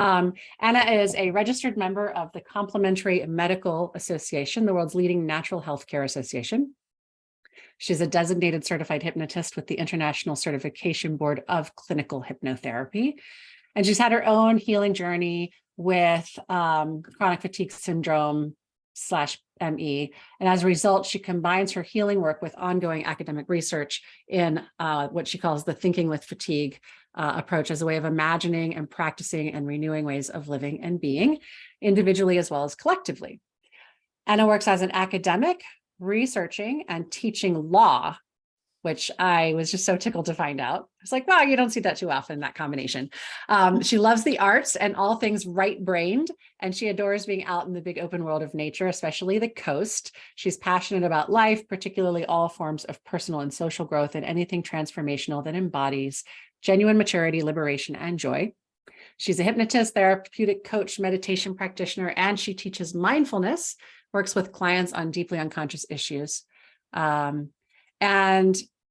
Anna is a registered member of the Complementary Medical Association, the world's leading natural healthcare association. She's a designated certified hypnotist with the International Certification Board of Clinical Hypnotherapy. And she's had her own healing journey with chronic fatigue syndrome / ME. And as a result, she combines her healing work with ongoing academic research in what she calls the thinking with fatigue approach as a way of imagining and practicing and renewing ways of living and being individually as well as collectively. Anna works as an academic, researching and teaching law, which I was just so tickled to find out. I was like, wow, you don't see that too often, that combination. She loves the arts and all things right-brained, and she adores being out in the big open world of nature, especially the coast. She's passionate about life, particularly all forms of personal and social growth and anything transformational that embodies genuine maturity, liberation, and joy. She's a hypnotist, therapeutic coach, meditation practitioner, and she teaches mindfulness, works with clients on deeply unconscious issues. And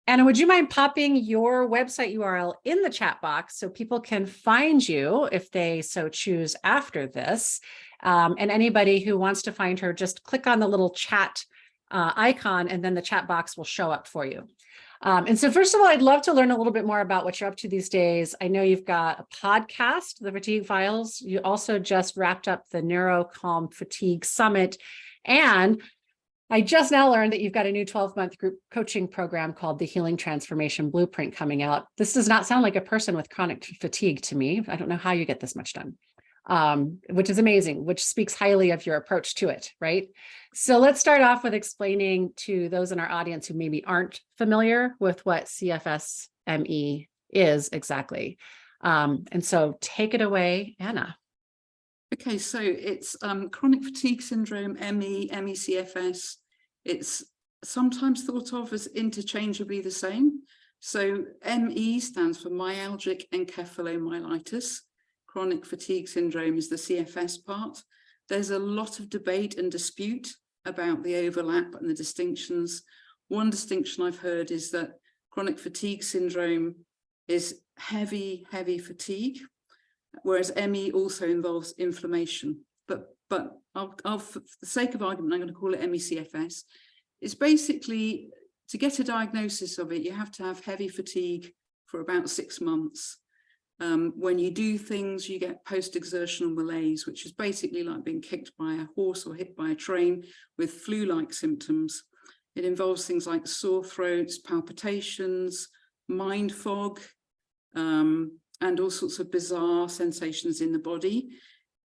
Anna, would you mind popping your website URL in the chat box so people can find you if they so choose after this? And anybody who wants to find her, just click on the little chat icon and then the chat box will show up for you. And so first of all, I'd love to learn a little bit more about what you're up to these days. I know you've got a podcast, The Fatigue Files. You also just wrapped up the Neuro Calm Fatigue Summit. And I just now learned that you've got a new 12-month group coaching program called the Healing Transformation Blueprint coming out. This does not sound like a person with chronic fatigue to me. I don't know how you get this much done, which is amazing, which speaks highly of your approach to it, right? So let's start off with explaining to those in our audience who maybe aren't familiar with what CFS-ME is exactly. And so take it away, Anna. Okay, so it's chronic fatigue syndrome, ME, ME/CFS. It's sometimes thought of as interchangeably the same. So ME stands for myalgic encephalomyelitis. Chronic fatigue syndrome is the CFS part. There's a lot of debate and dispute about the overlap and the distinctions. One distinction I've heard is that chronic fatigue syndrome is heavy fatigue, whereas ME also involves inflammation. But I'll for the sake of argument, I'm going to call it ME/CFS. It's basically, to get a diagnosis of it, you have to have heavy fatigue for about 6 months. When you do things, you get post-exertional malaise, which is basically like being kicked by a horse or hit by a train with flu-like symptoms. It involves things like sore throats, palpitations, mind fog, and all sorts of bizarre sensations in the body.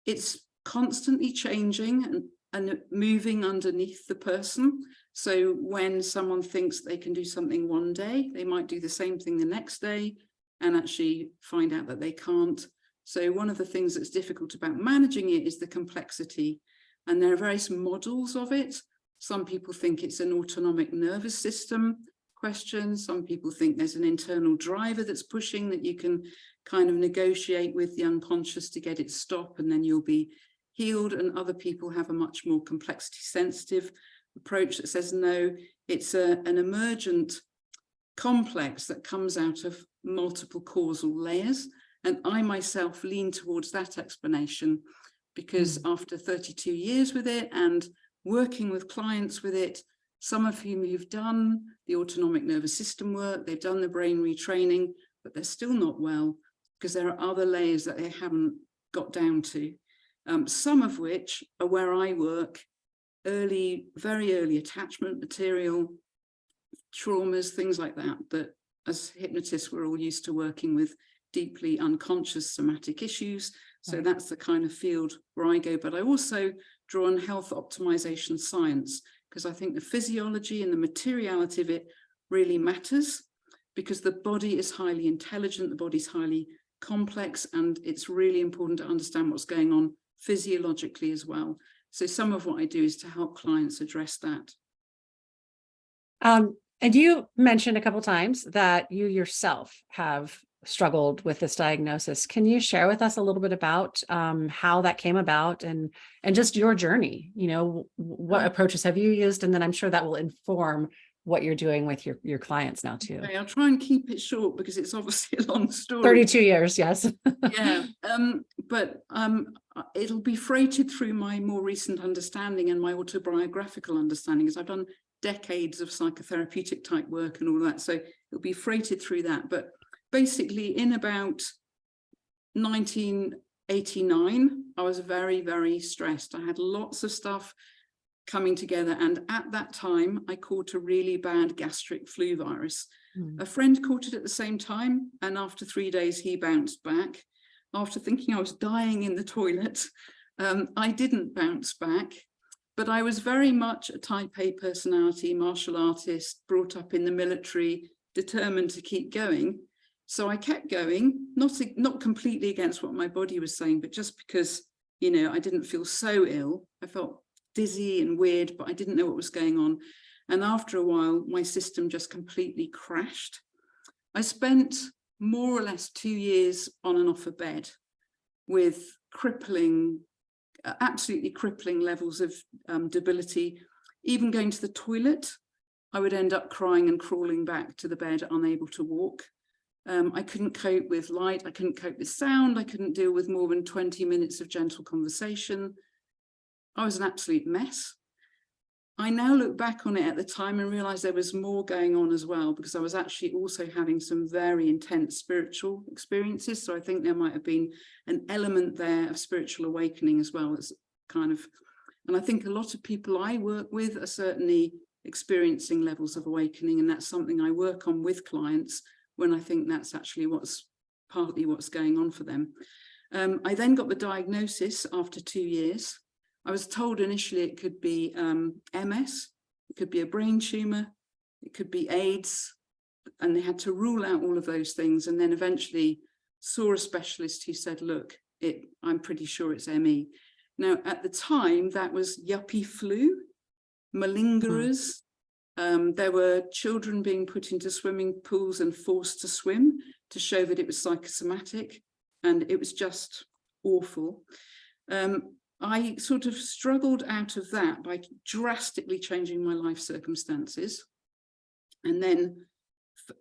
It's constantly changing and moving underneath the person. So when someone thinks they can do something one day, they might do the same thing the next day and actually find out that they can't. So one of the things that's difficult about managing it is the complexity. And there are various models of it. Some people think it's an autonomic nervous system question. Some people think there's an internal driver that's pushing, that you can kind of negotiate with the unconscious to get it stop, and then you'll be healed. And other people have a much more complexity sensitive approach that says, no, it's an emergent complex that comes out of multiple causal layers. And I myself lean towards that explanation because after 32 years with it and working with clients with it, some of whom who've done the autonomic nervous system work, they've done the brain retraining, but they're still not well because there are other layers that they haven't got down to. Some of which are where I work, very early attachment material, traumas, things like that, that as hypnotists, we're all used to working with deeply unconscious somatic issues. So that's the kind of field where I go. But I also draw on health optimization science, because I think the physiology and the materiality of it really matters, because the body is highly intelligent, the body's highly complex, and it's really important to understand what's going on physiologically as well. So some of what I do is to help clients address that. And you mentioned a couple of times that you yourself have struggled with this diagnosis. Can you share with us a little bit about how that came about and just your journey? You know, what approaches have you used? And then I'm sure that will inform what you're doing with your clients now too. Okay, I'll try and keep it short because it's obviously a long story. 32 years, yes. Yeah, but it'll be freighted through my more recent understanding and my autobiographical understanding, as I've done decades of psychotherapeutic type work and all that. So it'll be freighted through that. But basically, in about 1989, I was very, very stressed. I had lots of stuff coming together. And at that time, I caught a really bad gastric flu virus. A friend caught it at the same time. And after 3 days, he bounced back. After thinking I was dying in the toilet, I didn't bounce back. But I was very much a type A personality, martial artist, brought up in the military, determined to keep going. So I kept going, not completely against what my body was saying, but just because, you know, I didn't feel so ill. I felt dizzy and weird, but I didn't know what was going on. And after a while, my system just completely crashed. I spent more or less 2 years on and off a bed with absolutely crippling levels of debility. Even going to the toilet, I would end up crying and crawling back to the bed, unable to walk. I couldn't cope with light. I couldn't cope with sound. I couldn't deal with more than 20 minutes of gentle conversation. I was an absolute mess. I now look back on it at the time and realize there was more going on as well, because I was actually also having some very intense spiritual experiences. So I think there might have been an element there of spiritual awakening as well. As kind of, and I think a lot of people I work with are certainly experiencing levels of awakening, and that's something I work on with clients when I think that's actually partly what's going on for them. I then got the diagnosis after 2 years. I was told initially it could be MS, it could be a brain tumor, it could be AIDS, and they had to rule out all of those things. And then eventually saw a specialist who said, look, I'm pretty sure it's ME. Now, at the time, that was yuppie flu, malingerers. There were children being put into swimming pools and forced to swim to show that it was psychosomatic, and it was just awful. I sort of struggled out of that by drastically changing my life circumstances, and then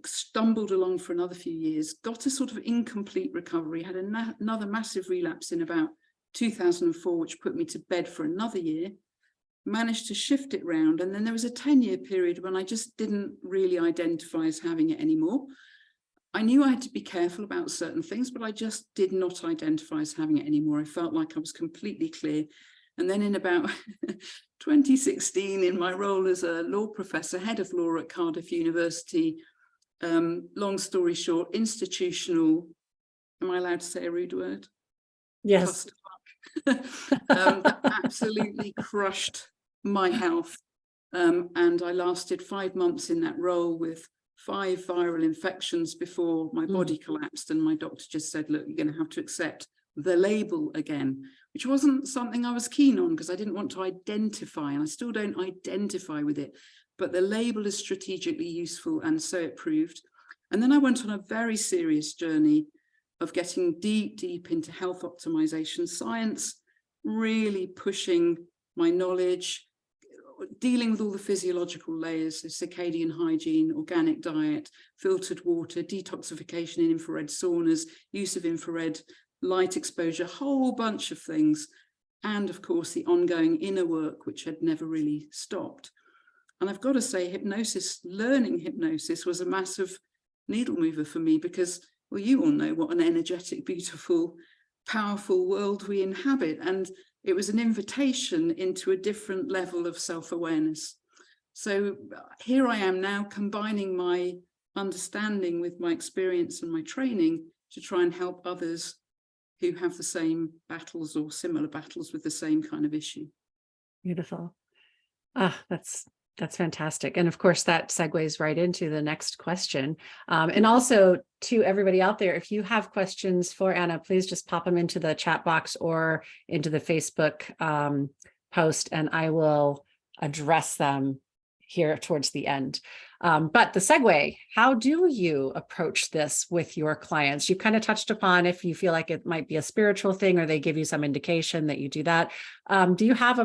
stumbled along for another few years, got a sort of incomplete recovery, had another massive relapse in about 2004, which put me to bed for another year, managed to shift it round. And then there was a 10-year period when I just didn't really identify as having it anymore. I knew I had to be careful about certain things, but I just did not identify as having it anymore. I felt like I was completely clear. And then in about 2016, in my role as a law professor, head of law at Cardiff University, long story short, institutional, am I allowed to say a rude word? Yes. That absolutely crushed my health. And I lasted 5 months in that role with 5 viral infections before my body collapsed, and my doctor just said, look, you're going to have to accept the label again, which wasn't something I was keen on because I didn't want to identify, and I still don't identify with it, but the label is strategically useful, and so it proved. And then I went on a very serious journey of getting deep into health optimization science, really pushing my knowledge, dealing with all the physiological layers, so circadian hygiene, organic diet, filtered water, detoxification in infrared saunas, use of infrared light exposure, a whole bunch of things. And of course, the ongoing inner work, which had never really stopped. And I've got to say, learning hypnosis was a massive needle mover for me because, well, you all know what an energetic, beautiful, powerful world we inhabit. And it was an invitation into a different level of self-awareness. So here I am now combining my understanding with my experience and my training to try and help others who have the same battles or similar battles with the same kind of issue. Beautiful. That's fantastic. And of course, that segues right into the next question. And also to everybody out there, if you have questions for Anna, please just pop them into the chat box or into the Facebook post, and I will address them here towards the end. But the segue, how do you approach this with your clients? You kind of touched upon if you feel like it might be a spiritual thing or they give you some indication that you do that. Do you have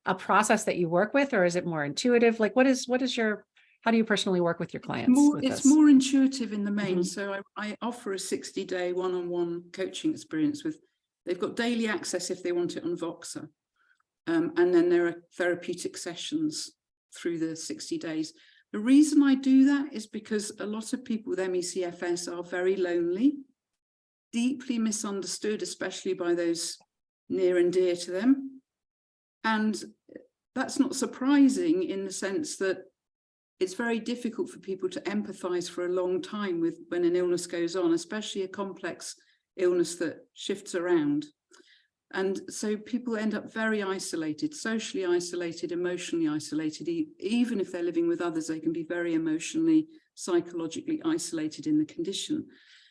a process that you work with, or is it more intuitive? Like what is your How do you personally work with your clients with It's this? more intuitive in the main. Mhm. So I offer a 60-day one-on-one coaching experience with, they've got daily access if they want it on Voxer. And then there are therapeutic sessions through the 60 days. The reason I do that is because a lot of people with ME/CFS are very lonely, deeply misunderstood, especially by those near and dear to them. And that's not surprising in the sense that it's very difficult for people to empathize for a long time with when an illness goes on, especially a complex illness that shifts around. And so people end up very isolated, socially isolated, emotionally isolated. Even if they're living with others, they can be very emotionally, psychologically isolated in the condition.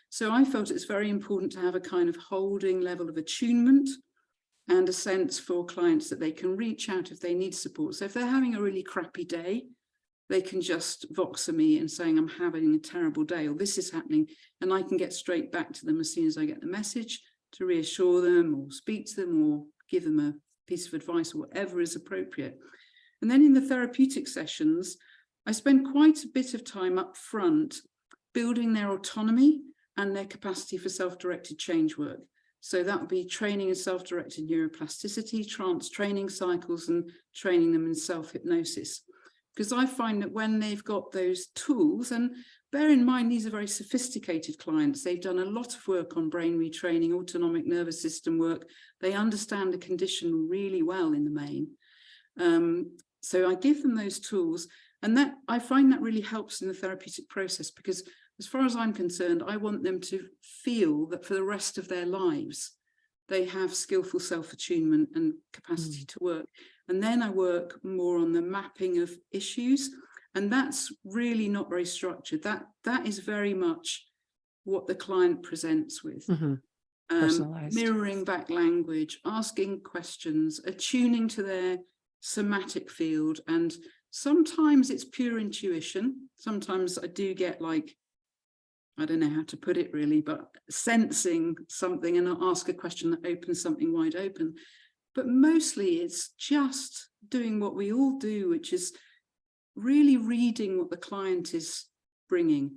So I felt it's very important to have a kind of holding level of attunement and a sense for clients that they can reach out if they need support. So if they're having a really crappy day, they can just Voxer me and saying, I'm having a terrible day, or this is happening. And I can get straight back to them as soon as I get the message, to reassure them or speak to them or give them a piece of advice or whatever is appropriate. And then in the therapeutic sessions, I spend quite a bit of time up front building their autonomy and their capacity for self-directed change work. So that would be training in self-directed neuroplasticity, trance training cycles, and training them in self-hypnosis. Because I find that when they've got those tools, and bear in mind, these are very sophisticated clients. They've done a lot of work on brain retraining, autonomic nervous system work. They understand the condition really well in the main. So I give them those tools, and that I find that really helps in the therapeutic process, because as far as I'm concerned, I want them to feel that for the rest of their lives, they have skillful self-attunement and capacity to work. And then I work more on the mapping of issues. And that's really not very structured. That is very much what the client presents with. Personalized. Mirroring back language, asking questions, attuning to their somatic field. And sometimes it's pure intuition. Sometimes I do get like, I don't know how to put it really, but sensing something, and I'll ask a question that opens something wide open. But mostly it's just doing what we all do, which is really reading what the client is bringing.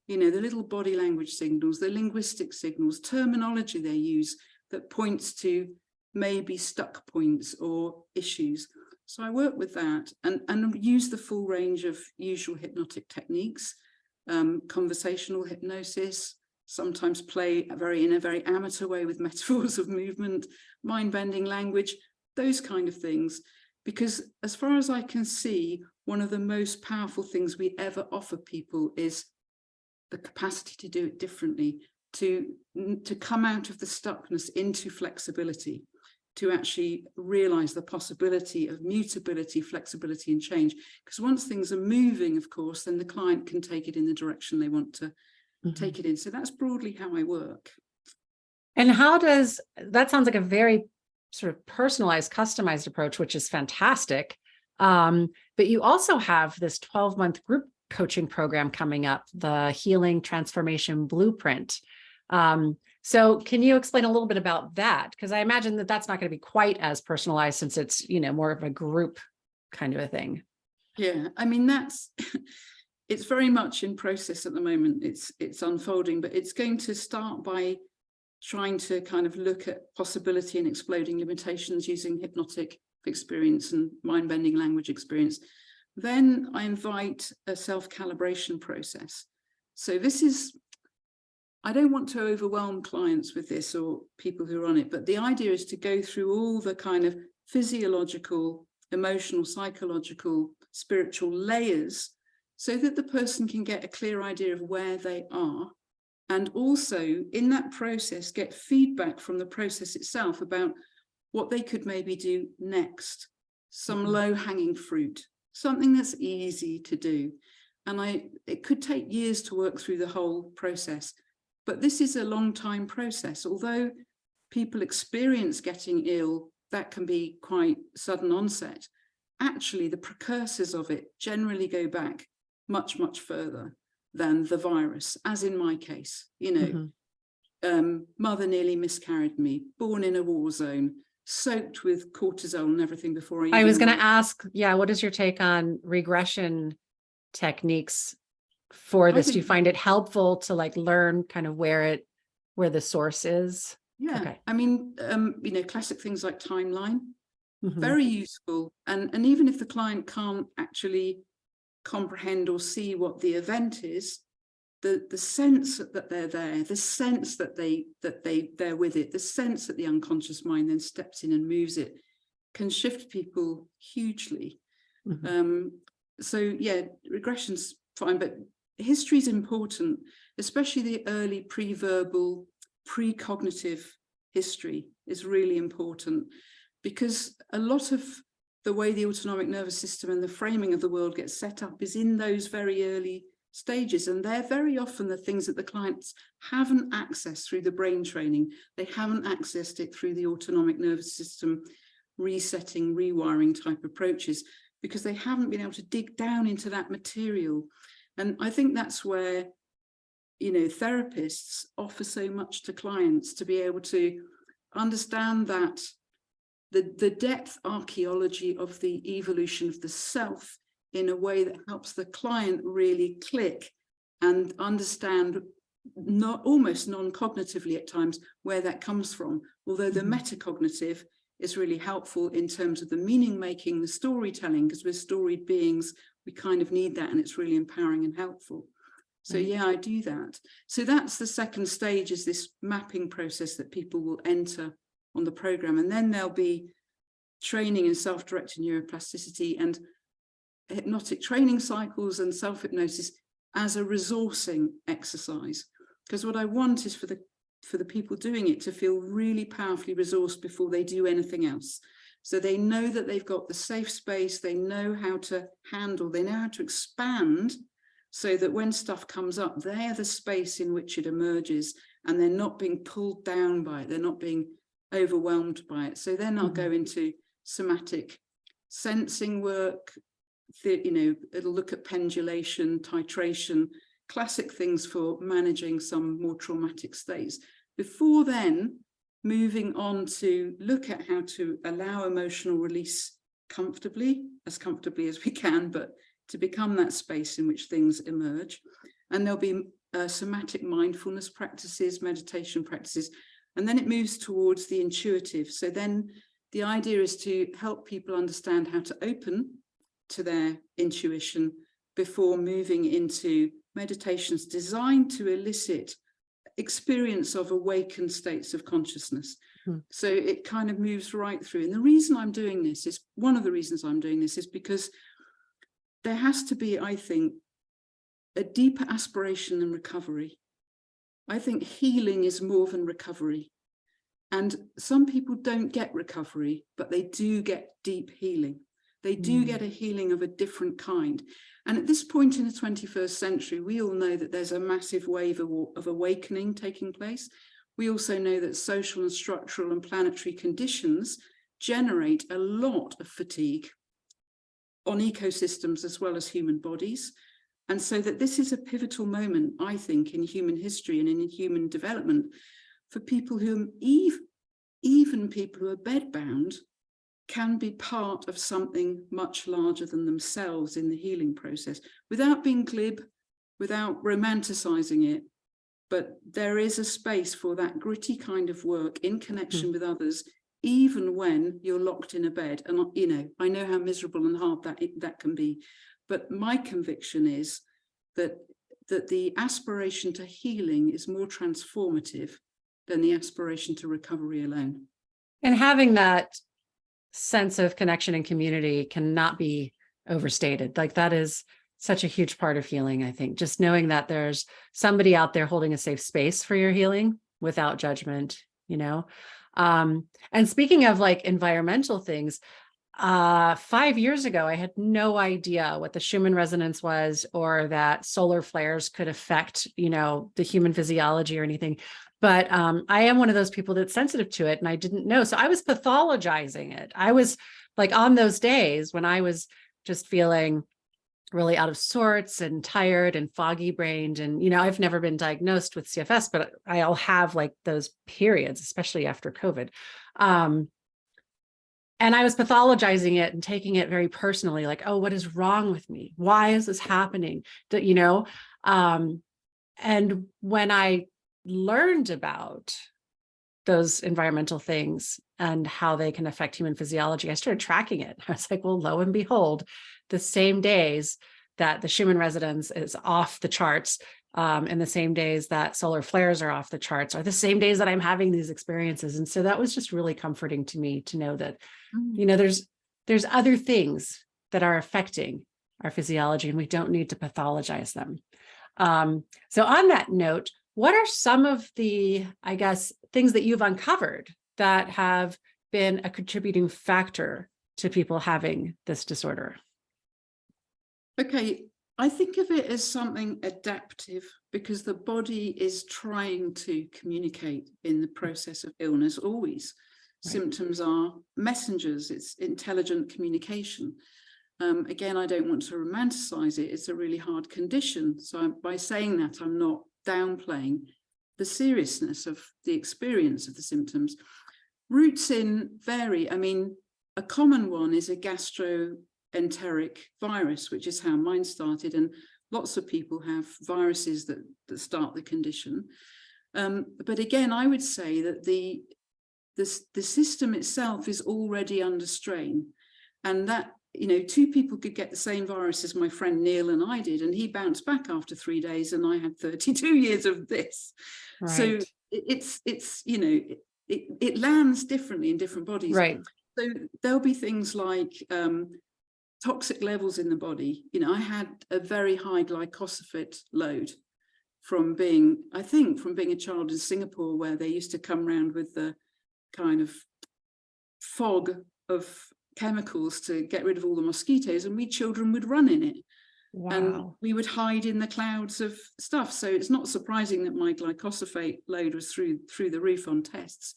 You know, the little body language signals, the linguistic signals, terminology they use that points to maybe stuck points or issues. So I work with that and use the full range of usual hypnotic techniques, conversational hypnosis, sometimes play in a very amateur way with metaphors of movement, mind-bending language, those kind of things. Because as far as I can see, one of the most powerful things we ever offer people is the capacity to do it differently, to come out of the stuckness into flexibility, to actually realize the possibility of mutability, flexibility, and change. Because once things are moving, of course, then the client can take it in the direction they want to take it in. So that's broadly how I work. And how does that sounds like a very sort of personalized, customized approach, which is fantastic. But you also have this 12-month group coaching program coming up, the Healing Transformation Blueprint. So can you explain a little bit about that? Because I imagine that that's not going to be quite as personalized, since it's, you know, more of a group kind of a thing. Yeah, I mean, that's it's very much in process at the moment. It's unfolding, but it's going to start by trying to kind of look at possibility and exploding limitations using hypnotic experience and mind-bending language experience. Then I invite a self-calibration process. So this is, I don't want to overwhelm clients with this or people who are on it, but the idea is to go through all the kind of physiological, emotional, psychological, spiritual layers so that the person can get a clear idea of where they are. And also in that process, get feedback from the process itself about what they could maybe do next, some low-hanging fruit, something that's easy to do. And it could take years to work through the whole process, but this is a long time process. Although people experience getting ill, that can be quite sudden onset. Actually, the precursors of it generally go back much, much further than the virus, as in my case. You know, mother nearly miscarried me, born in a war zone, soaked with cortisol and everything before I was going to ask, yeah, what is your take on regression techniques for I this? Do you think, find it helpful to like learn kind of where the source is? yeah, Okay. I mean, classic things like timeline, Mhm. very useful. And even if the client can't actually comprehend or see what the event is, the sense that they're there, the sense that they're with it, the sense that the unconscious mind then steps in and moves it, can shift people hugely. Mhm. So yeah, regression's fine, but history is important, especially the early pre-verbal, precognitive history is really important, because a lot of the way the autonomic nervous system and the framing of the world gets set up is in those very early stages, and they're very often the things that the clients haven't accessed through the brain training. They haven't accessed it through the autonomic nervous system resetting, rewiring type approaches, because they haven't been able to dig down into that material. And I think that's where, therapists offer so much to clients, to be able to understand that the depth archaeology of the evolution of the self in a way that helps the client really click and understand, not almost non-cognitively at times, where that comes from. Although the metacognitive is really helpful in terms of the meaning making, the storytelling, because we're storied beings, we kind of need that, and it's really empowering and helpful. So Right. yeah, I do that. So that's the second stage, is this mapping process that people will enter on the program, and then there'll be training in self-directed neuroplasticity and hypnotic training cycles and self-hypnosis as a resourcing exercise. Because what I want is for the people doing it to feel really powerfully resourced before they do anything else. So they know that they've got the safe space, they know how to handle, they know how to expand, so that when stuff comes up, they're the space in which it emerges, and they're not being pulled down by it, they're not being overwhelmed by it. So then I'll go into somatic sensing work, it'll look at pendulation, titration, classic things for managing some more traumatic states. Before then, moving on to look at how to allow emotional release comfortably as we can, but to become that space in which things emerge. And there'll be somatic mindfulness practices, meditation practices, and then it moves towards the intuitive. So then the idea is to help people understand how to open to their intuition before moving into meditations designed to elicit experience of awakened states of consciousness. So it kind of moves right through. And the reason I'm doing this is, one of the reasons I'm doing this is because there has to be, I think, a deeper aspiration than recovery. I think healing is more than recovery. And some people don't get recovery, but they do get deep healing. They do get a healing of a different kind. And at this point in the 21st century, we all know that there's a massive wave of awakening taking place. We also know that social and structural and planetary conditions generate a lot of fatigue on ecosystems as well as human bodies. And so that this is a pivotal moment, I think, in human history and in human development for people who, even people who are bedbound, can be part of something much larger than themselves in the healing process, without being glib, without romanticizing it. But there is a space for that gritty kind of work in connection with others, even when you're locked in a bed. And, I know how miserable and hard that can be. But my conviction is that the aspiration to healing is more transformative than the aspiration to recovery alone. And having that sense of connection and community cannot be overstated. Like, that is such a huge part of healing, I think. Just knowing that there's somebody out there holding a safe space for your healing without judgment, And speaking of like environmental things, 5 years ago, I had no idea what the Schumann resonance was, or that solar flares could affect, the human physiology or anything. But I am one of those people that's sensitive to it, and I didn't know. So I was pathologizing it. I was like, on those days when I was just feeling really out of sorts and tired and foggy brained. And, I've never been diagnosed with CFS, but I'll have like those periods, especially after COVID. And I was pathologizing it and taking it very personally, like, oh, what is wrong with me? Why is this happening? That, and when I learned about those environmental things and how they can affect human physiology, I started tracking it. I was like, well, lo and behold, the same days that the Schumann resonance is off the charts, and the same days that solar flares are off the charts are the same days that I'm having these experiences. And so that was just really comforting to me to know that, there's other things that are affecting our physiology, and we don't need to pathologize them. So on that note, what are some of the, I guess, things that you've uncovered that have been a contributing factor to people having this disorder? Okay, I think of it as something adaptive, because the body is trying to communicate in the process of illness always. Right. Symptoms are messengers, it's intelligent communication. Again, I don't want to romanticize it. It's a really hard condition. So by saying that, I'm not downplaying the seriousness of the experience of the symptoms. Roots in vary. I mean, a common one is a gastroenteric virus, which is how mine started. And lots of people have viruses that start the condition. But again, I would say that the system itself is already under strain, and that, two people could get the same virus as my friend Neil and I did, and he bounced back after 3 days, and I had 32 years of this. Right. So it lands differently in different bodies. Right. So there'll be things like toxic levels in the body. I had a very high glycosylate load from being a child in Singapore, where they used to come around with the kind of fog of chemicals to get rid of all the mosquitoes, and we children would run in it. Wow. And we would hide in the clouds of stuff. So it's not surprising that my glycosylate load was through the roof on tests.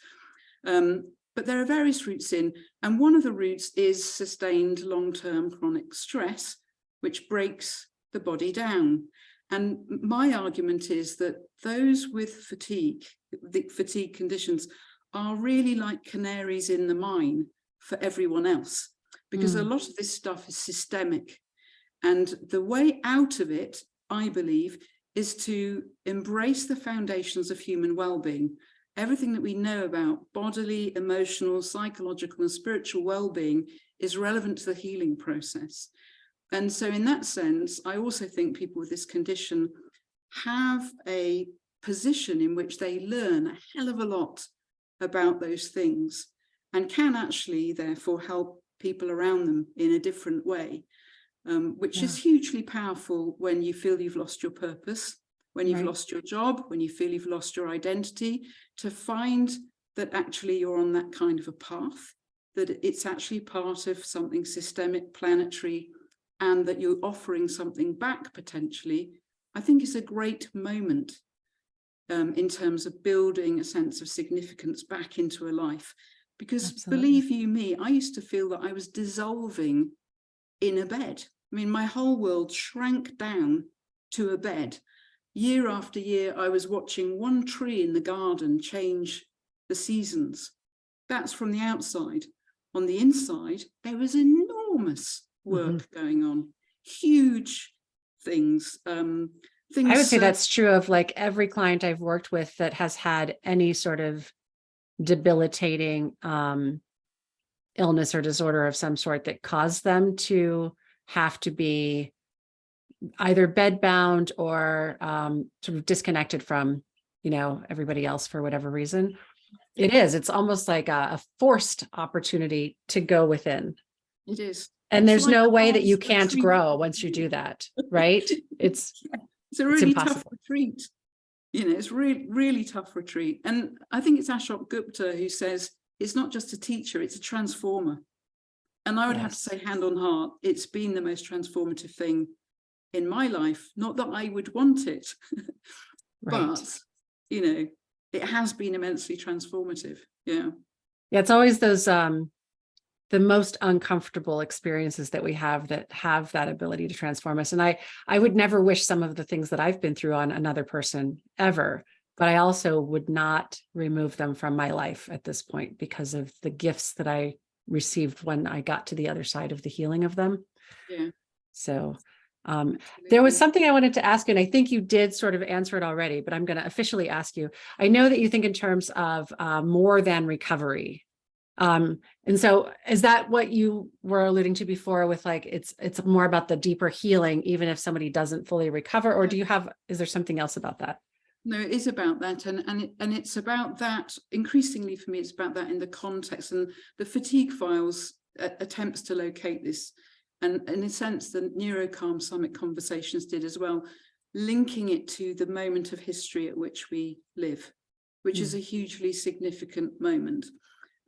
But there are various routes in, and one of the routes is sustained long-term chronic stress, which breaks the body down. And my argument is that those with fatigue, the fatigue conditions, are really like canaries in the mine for everyone else, because a lot of this stuff is systemic. And the way out of it, I believe, is to embrace the foundations of human well-being. Everything that we know about bodily, emotional, psychological, and spiritual well-being is relevant to the healing process. And so in that sense, I also think people with this condition have a position in which they learn a hell of a lot about those things, and can actually therefore help people around them in a different way, which is hugely powerful when you feel you've lost your purpose, when you've lost your job, when you feel you've lost your identity, to find that actually you're on that kind of a path, that it's actually part of something systemic, planetary, and that you're offering something back potentially, I think is a great moment in terms of building a sense of significance back into a life. Because believe you me, I used to feel that I was dissolving in a bed. I mean, my whole world shrank down to a bed. Year after year, I was watching one tree in the garden change the seasons. That's from the outside. On the inside, there was enormous work going on, huge things. I would say that's true of like every client I've worked with that has had any sort of debilitating illness or disorder of some sort that caused them to have to be either bedbound or sort of disconnected from, everybody else for whatever reason. It's almost like a forced opportunity to go within. It is. And there's no way that you can't grow once you do that, right? It's a really tough retreat. It's really, really tough retreat. And I think it's Ashok Gupta who says, it's not just a teacher, it's a transformer. And I would have to say, hand on heart, it's been the most transformative thing in my life. Not that I would want it, but, it has been immensely transformative. Yeah. Yeah, it's always those, the most uncomfortable experiences that we have that have that ability to transform us. And I would never wish some of the things that I've been through on another person ever, but I also would not remove them from my life at this point because of the gifts that I received when I got to the other side of the healing of them. Yeah. So there was something I wanted to ask you, and I think you did sort of answer it already, but I'm going to officially ask you. I know that you think in terms of more than recovery. And so is that what you were alluding to before with like, it's more about the deeper healing, even if somebody doesn't fully recover, or is there something else about that? No, it is about that. And it's about that increasingly for me, it's about that in the context, and the fatigue files attempts to locate this. And in a sense, the Neurocalm Summit conversations did as well, linking it to the moment of history at which we live, which is a hugely significant moment.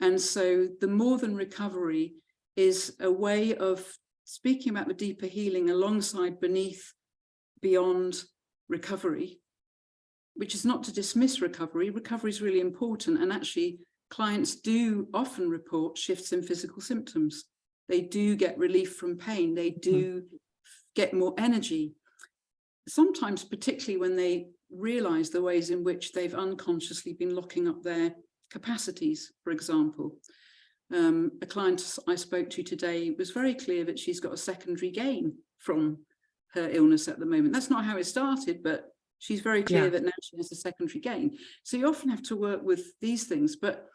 And so the more than recovery is a way of speaking about the deeper healing alongside, beneath, beyond recovery, which is not to dismiss recovery. Recovery is really important. And actually, clients do often report shifts in physical symptoms. They do get relief from pain. They do get more energy. Sometimes, particularly when they realize the ways in which they've unconsciously been locking up their capacities, for example. A client I spoke to today was very clear that she's got a secondary gain from her illness at the moment. That's not how it started, but she's very clear that now she has a secondary gain. So you often have to work with these things, but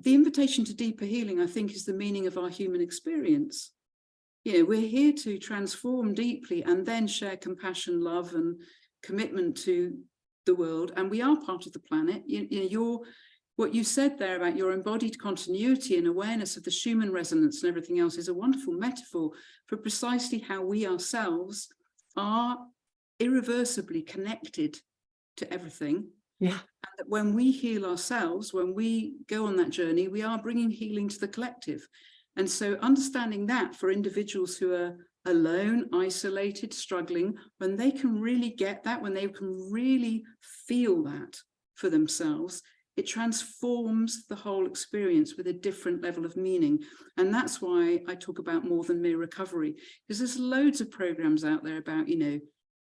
the invitation to deeper healing, I think, is the meaning of our human experience. You know, we're here to transform deeply and then share compassion, love, and commitment to the world. And we are part of the planet. What you said there about your embodied continuity and awareness of the Schumann resonance and everything else is a wonderful metaphor for precisely how we ourselves are irreversibly connected to everything. Yeah. And that when we heal ourselves, when we go on that journey, we are bringing healing to the collective. And so understanding that for individuals who are alone, isolated, struggling, when they can really get that, when they can really feel that for themselves, it transforms the whole experience with a different level of meaning. And that's why I talk about more than mere recovery, because there's loads of programs out there about,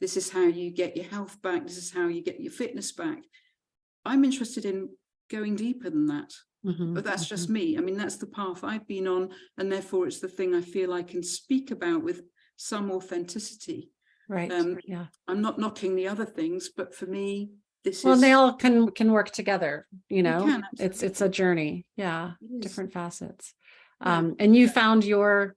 this is how you get your health back. This is how you get your fitness back. I'm interested in going deeper than that. But that's just me. I mean, that's the path I've been on. And therefore, it's the thing I feel I can speak about with some authenticity. Right. I'm not knocking the other things, but for me, they all can work together. It's a journey. Yeah. Different facets. And you found your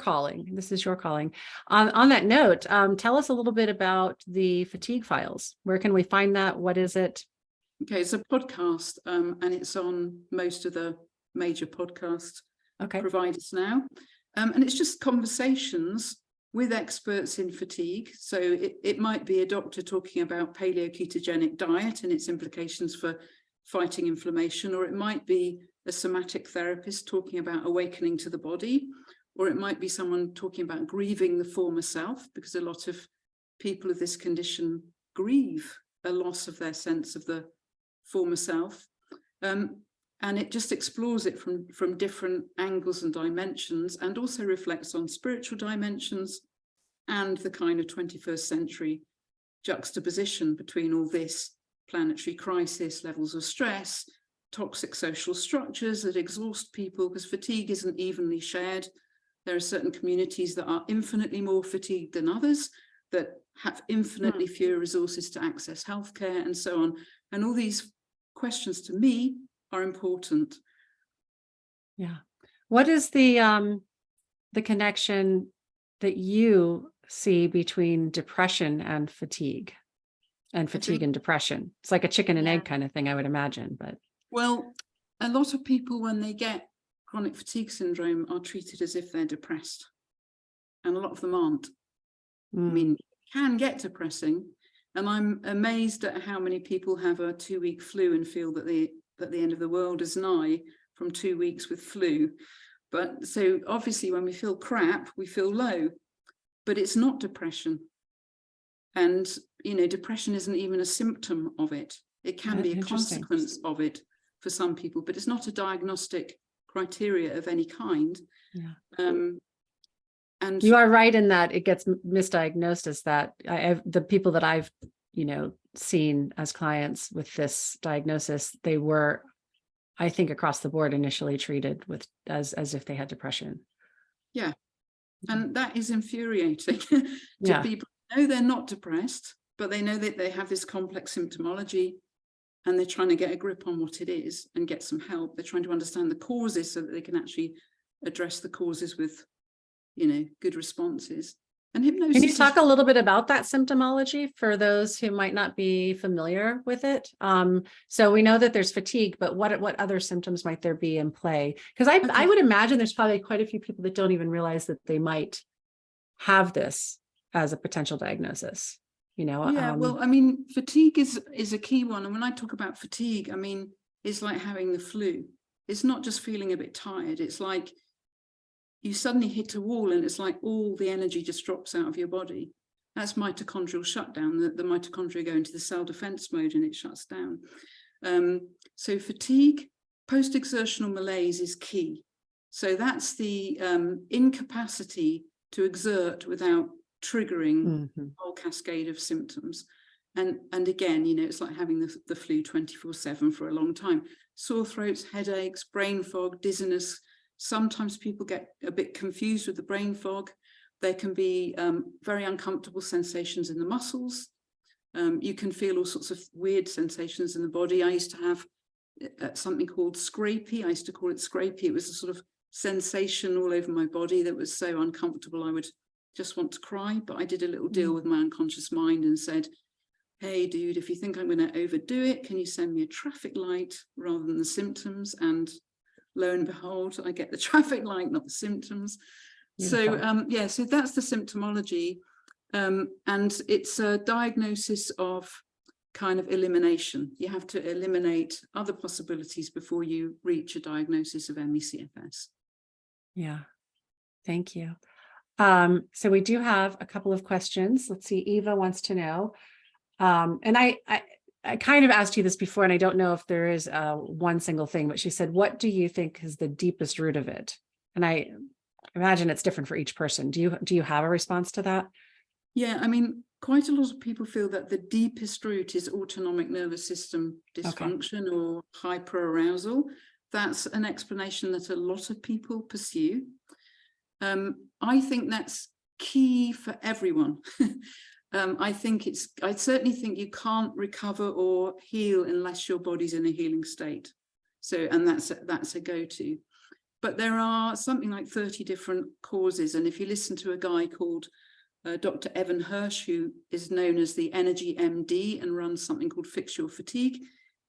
calling. This is your calling. On that note, tell us a little bit about the fatigue files. Where can we find that? What is it? Okay, it's a podcast, and it's on most of the major podcast providers now. And it's just conversations with experts in fatigue. So it might be a doctor talking about paleo-ketogenic diet and its implications for fighting inflammation, or it might be a somatic therapist talking about awakening to the body, or it might be someone talking about grieving the former self, because a lot of people of this condition grieve a loss of their sense of the former self. And it just explores it from different angles and dimensions, and also reflects on spiritual dimensions and the kind of 21st century juxtaposition between all this planetary crisis, levels of stress, toxic social structures that exhaust people, because fatigue isn't evenly shared. There are certain communities that are infinitely more fatigued than others, that have infinitely fewer resources to access healthcare, and so on. And all these questions to me are important. Yeah. What is the connection that you see between depression and fatigue and depression? It's like a chicken and egg kind of thing, I would imagine. But well, a lot of people, when they get chronic fatigue syndrome, are treated as if they're depressed, and a lot of them aren't. I mean, it can get depressing. And I'm amazed at how many people have a 2-week flu and feel that the end of the world is nigh from 2 weeks with flu. But so obviously when we feel crap, we feel low, but it's not depression. And, depression isn't even a symptom of it. It can be a consequence of it for some people, but it's not a diagnostic criteria of any kind. Yeah. And you are right in that it gets misdiagnosed as that. The people that I've, seen as clients with this diagnosis, they were I think across the board initially treated with as if they had depression. Yeah. And that is infuriating to Yeah. people who know they're not depressed, but they know that they have this complex symptomology and they're trying to get a grip on what it is and get some help. They're trying to understand the causes so that they can actually address the causes with, good responses. And hypnosis. Can you talk a little bit about that symptomology for those who might not be familiar with it? So we know that there's fatigue, but what other symptoms might there be in play? Because I would imagine there's probably quite a few people that don't even realize that they might have this as a potential diagnosis. Yeah, well, I mean, fatigue is a key one. And when I talk about fatigue, I mean, it's like having the flu. It's not just feeling a bit tired. It's like you suddenly hit a wall and it's like all the energy just drops out of your body. That's mitochondrial shutdown. The mitochondria go into the cell defense mode and it shuts down. So fatigue, post-exertional malaise is key. So that's the incapacity to exert without triggering a whole cascade of symptoms. And again, it's like having the flu 24/7 for a long time. Sore throats, headaches, brain fog, dizziness. Sometimes people get a bit confused with the brain fog. There can be very uncomfortable sensations in the muscles. You can feel all sorts of weird sensations in the body. I used to have something called scrapey. I used to call it scrapey. It was a sort of sensation all over my body that was so uncomfortable I would just want to cry. But I did a little deal with my unconscious mind and said, hey, dude, if you think I'm going to overdo it, can you send me a traffic light rather than the symptoms? And lo and behold, I get the traffic light, not the symptoms. Beautiful. So, so that's the symptomology. And it's a diagnosis of kind of elimination. You have to eliminate other possibilities before you reach a diagnosis of ME/CFS. Yeah, thank you. So we do have a couple of questions. Let's see, Eva wants to know, and I kind of asked you this before, and I don't know if there is one single thing, but she said, what do you think is the deepest root of it? And I imagine it's different for each person. Do you have a response to that? Yeah, I mean, quite a lot of people feel that the deepest root is autonomic nervous system dysfunction or hyperarousal. That's an explanation that a lot of people pursue. I think that's key for everyone. I certainly think you can't recover or heal unless your body's in a healing state. So, and that's a go-to. But there are something like 30 different causes. And if you listen to a guy called Dr. Evan Hirsch, who is known as the Energy MD and runs something called Fix Your Fatigue,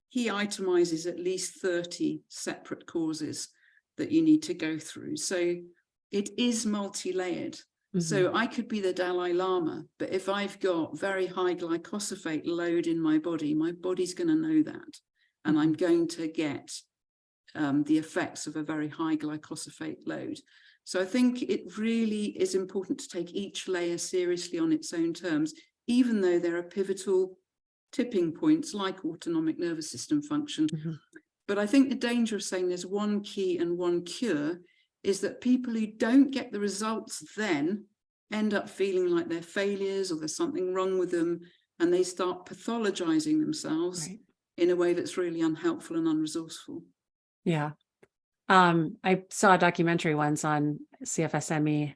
he itemizes at least 30 separate causes that you need to go through. So it is multi-layered. So I could be the Dalai Lama, but if I've got very high glycosylate load in my body's going to know that. And I'm going to get the effects of a very high glycosylate load. So I think it really is important to take each layer seriously on its own terms, even though there are pivotal tipping points like autonomic nervous system function. But I think the danger of saying there's one key and one cure is that people who don't get the results then end up feeling like they're failures or there's something wrong with them, and they start pathologizing themselves in a way that's really unhelpful and unresourceful. Yeah. I saw a documentary once on CFS-ME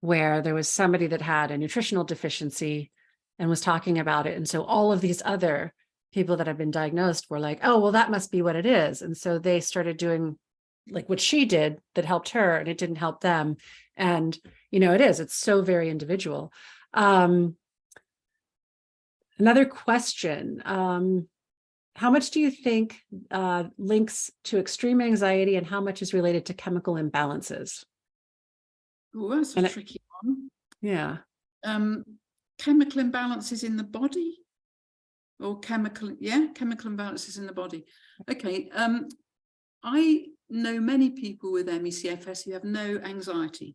where there was somebody that had a nutritional deficiency and was talking about it. And so all of these other people that have been diagnosed were like, oh, well, that must be what it is. And so they started doing like what she did that helped her, and it didn't help them. And, it's so very individual. Another question. How much do you think links to extreme anxiety, and how much is related to chemical imbalances? Oh, that's a tricky one. Yeah. Chemical imbalances in the body, or chemical imbalances in the body. Okay. I know many people with ME/CFS who have no anxiety.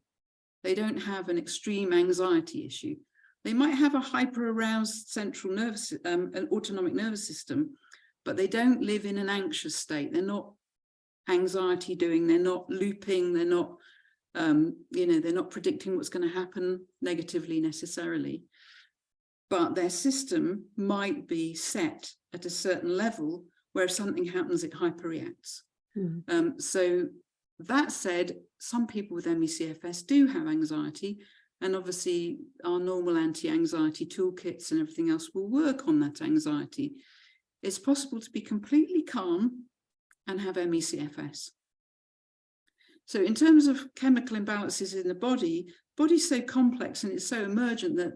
They don't have an extreme anxiety issue. They might have a hyper-aroused central nervous, an autonomic nervous system, but they don't live in an anxious state. They're not anxiety doing, they're not looping, they're not, they're not predicting what's going to happen negatively necessarily. But their system might be set at a certain level where if something happens, it hyperreacts. Mm. So that said, some people with ME/CFS do have anxiety, and obviously our normal anti-anxiety toolkits and everything else will work on that anxiety. It's possible to be completely calm and have ME/CFS. So in terms of chemical imbalances in the body's so complex and it's so emergent that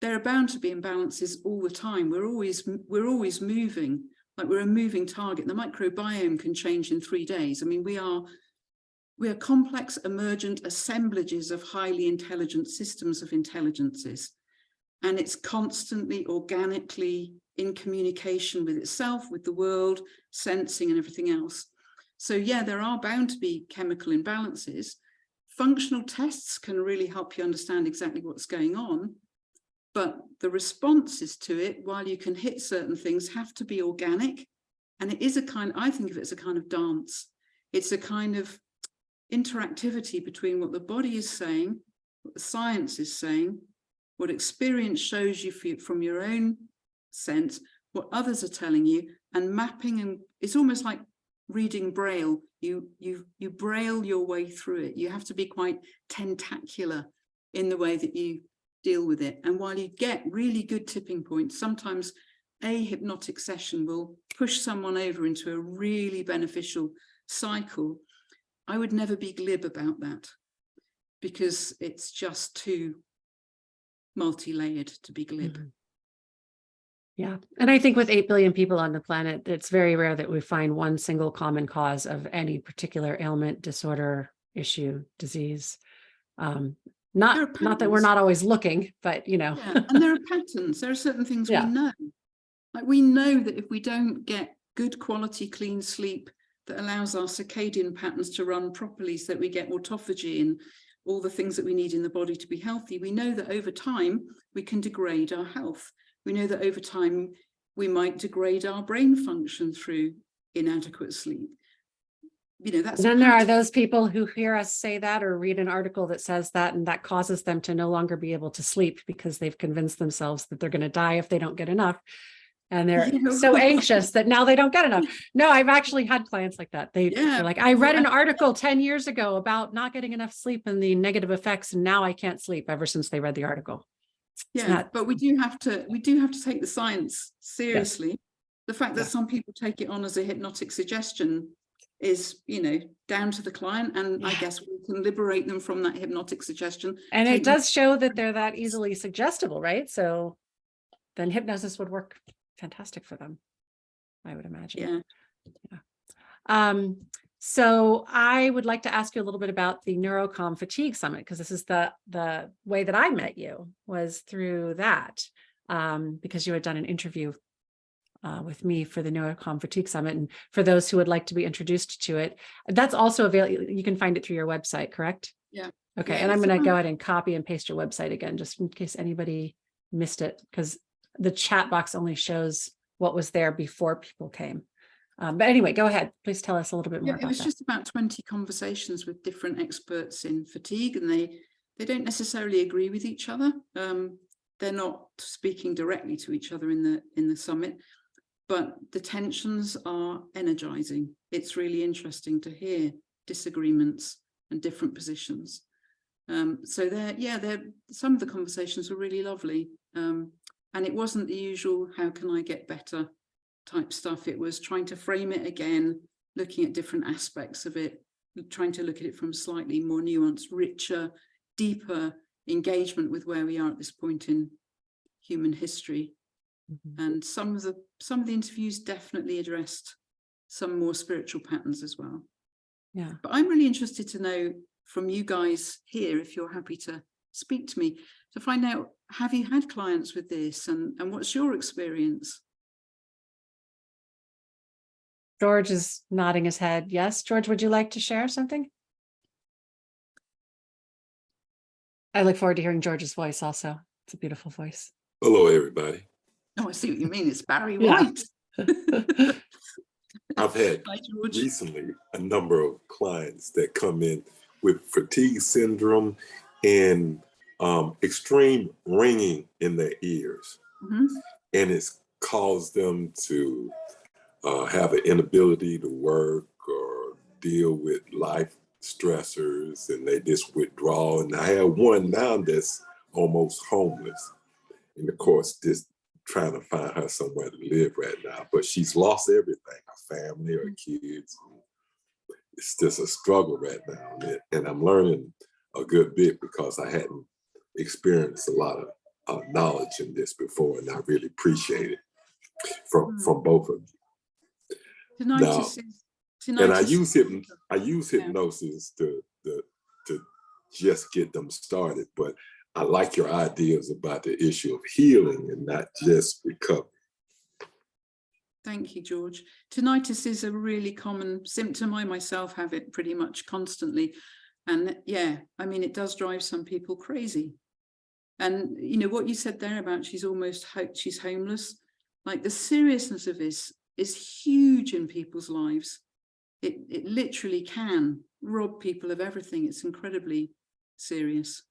there are bound to be imbalances all the time. We're always moving, like we're a moving target. The microbiome can change in 3 days. I mean, we are complex, emergent assemblages of highly intelligent systems of intelligences. And it's constantly, organically in communication with itself, with the world, sensing and everything else. So yeah, there are bound to be chemical imbalances. Functional tests can really help you understand exactly what's going on. But the responses to it, while you can hit certain things, have to be organic. And it is I think of it as a kind of dance. It's a kind of interactivity between what the body is saying, what the science is saying, what experience shows you from your own sense, what others are telling you, and mapping. And it's almost like reading Braille. You braille your way through it. You have to be quite tentacular in the way that you deal with it. And while you get really good tipping points, sometimes a hypnotic session will push someone over into a really beneficial cycle. I would never be glib about that because it's just too multi-layered to be glib. Mm-hmm. Yeah. And I think with 8 billion people on the planet, it's very rare that we find one single common cause of any particular ailment, disorder, issue, disease. Not that we're not always looking, but Yeah, and there are patterns. There are certain things we know. Like we know that if we don't get good quality, clean sleep that allows our circadian patterns to run properly so that we get autophagy and all the things that we need in the body to be healthy, we know that over time we can degrade our health. We know that over time we might degrade our brain function through inadequate sleep. You know, that's. Then there are those people who hear us say that or read an article that says that, and that causes them to no longer be able to sleep because they've convinced themselves that they're going to die if they don't get enough. And they're so anxious that now they don't get enough. No, I've actually had clients like that. They're like, I read an article 10 years ago about not getting enough sleep and the negative effects, and now I can't sleep ever since they read the article. But we do have to take the science seriously. Yes. The fact that some people take it on as a hypnotic suggestion is, down to the client, and I guess we can liberate them from that hypnotic suggestion. And it does show that they're that easily suggestible, right? So then hypnosis would work fantastic for them, I would imagine. Yeah. So I would like to ask you a little bit about the Neurocom Fatigue Summit, because this is the way that I met you was through that, because you had done an interview with me for the Neurocom Fatigue Summit. And for those who would like to be introduced to it, that's also available. You can find it through your website, correct? Yeah. Okay. And I'm going to go ahead and copy and paste your website again, just in case anybody missed it, because the chat box only shows what was there before people came. But anyway, go ahead. Please tell us a little bit more about that. It was just about 20 conversations with different experts in fatigue, and they don't necessarily agree with each other. They're not speaking directly to each other in the summit, but the tensions are energizing. It's really interesting to hear disagreements and different positions. So some of the conversations were really lovely. And it wasn't the usual, how can I get better type stuff. It was trying to frame it again, looking at different aspects of it, trying to look at it from slightly more nuanced, richer, deeper engagement with where we are at this point in human history. Mm-hmm. And some of the interviews definitely addressed some more spiritual patterns as well. Yeah. But I'm really interested to know from you guys here, if you're happy to speak to me, to find out, have you had clients with this, and what's your experience? George is nodding his head. Yes, George, would you like to share something? I look forward to hearing George's voice also. It's a beautiful voice. Hello, everybody. Oh, I see what you mean. It's Barry White. I've had recently a number of clients that come in with fatigue syndrome and extreme ringing in their ears. Mm-hmm. And it's caused them to have an inability to work or deal with life stressors, and they just withdraw. And I have one now that's almost homeless, and of course, just trying to find her somewhere to live right now. But she's lost everything, her family, her kids. It's just a struggle right now, and I'm learning a good bit because I hadn't experienced a lot of knowledge in this before, and I really appreciate it from both of you. Tinnitus Now, and I use Yeah. hypnosis to just get them started, but I like your ideas about the issue of healing and not just recovery. Thank you, George. Tinnitus is a really common symptom. I myself have it pretty much constantly. And yeah, I mean, it does drive some people crazy. And you know what you said there about she's homeless, like the seriousness of this is huge in people's lives. It literally can rob people of everything. It's incredibly serious.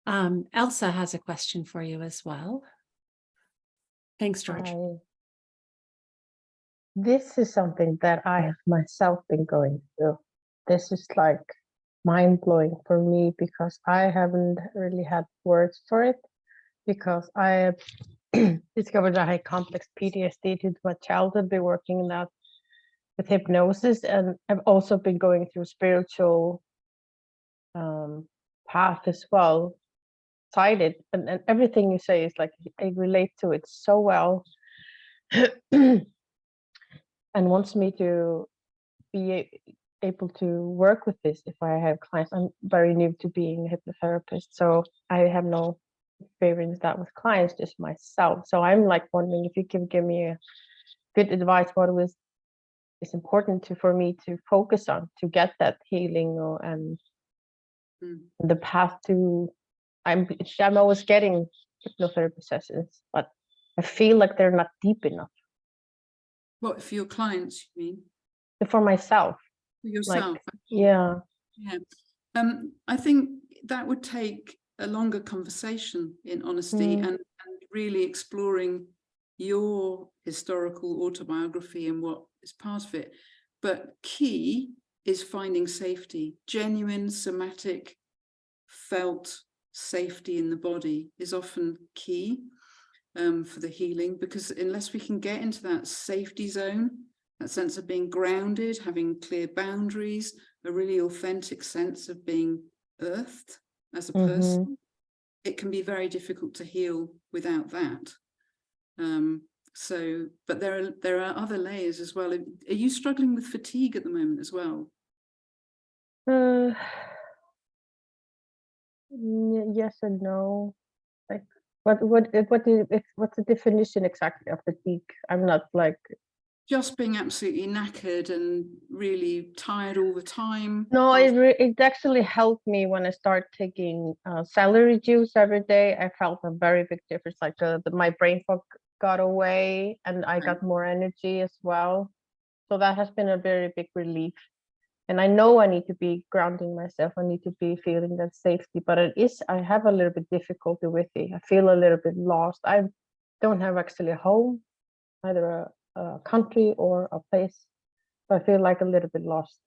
Elsa has a question for you as well. Thanks, George. This is something that I have myself been going through. This is like mind-blowing for me because I haven't really had words for it, because I discovered I had complex PTSD due to my childhood, been working in that with hypnosis, and I've also been going through spiritual path as well, cited, and everything you say is like I relate to it so well. And wants me to be able to work with this if I have clients. I'm very new to being a hypnotherapist, so I have no experience that with clients, just myself. So I'm like wondering if you can give me a good advice, what is important for me to focus on to get that healing, and the path to. I'm always getting hypnotherapy sessions, but I feel like they're not deep enough. What, for your clients, you mean? For myself. For yourself? Like, yeah. Yeah. I think that would take a longer conversation, in honesty, and really exploring your historical autobiography and what is part of it. But key is finding safety. Genuine, somatic, felt safety in the body is often key for the healing, because unless we can get into that safety zone, that sense of being grounded, having clear boundaries, a really authentic sense of being earthed as a person, it can be very difficult to heal without that. But there are other layers as well. Are you struggling with fatigue at the moment as well? Yes and no. Like, what's the definition exactly of fatigue? I'm not like just being absolutely knackered and really tired all the time. No, it actually helped me when I started taking celery juice every day. I felt a very big difference. Like my brain fog got away, and I got more energy as well. So that has been a very big relief. And I know I need to be grounding myself. I need to be feeling that safety, but I have a little bit difficulty with it. I feel a little bit lost. I don't have actually a home, either a country or a place. So I feel like a little bit lost.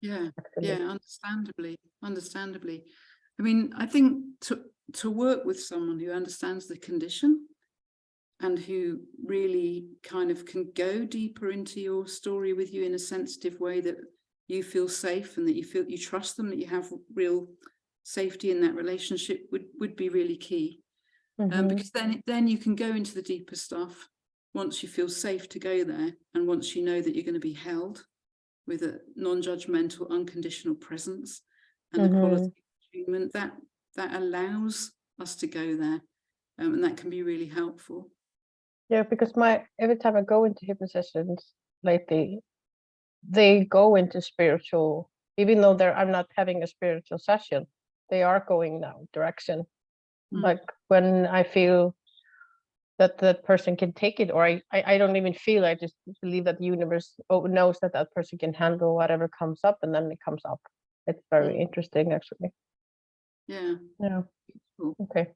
Yeah, actually. yeah, understandably. I mean, I think to work with someone who understands the condition and who really kind of can go deeper into your story with you in a sensitive way, that you feel safe and that you trust them, that you have real safety in that relationship, would be really key. Because then you can go into the deeper stuff once you feel safe to go there, and once you know that you're going to be held with a non-judgmental, unconditional presence and the quality of treatment that allows us to go there, and that can be really helpful. Yeah, because every time I go into hypnosis sessions lately, they go into spiritual, even though I'm not having a spiritual session, they are going that direction. Like when I feel that the person can take it, or I don't even feel, I just believe that the universe knows that that person can handle whatever comes up, and then it comes up. It's very interesting, actually. Yeah. Yeah. Cool. Okay.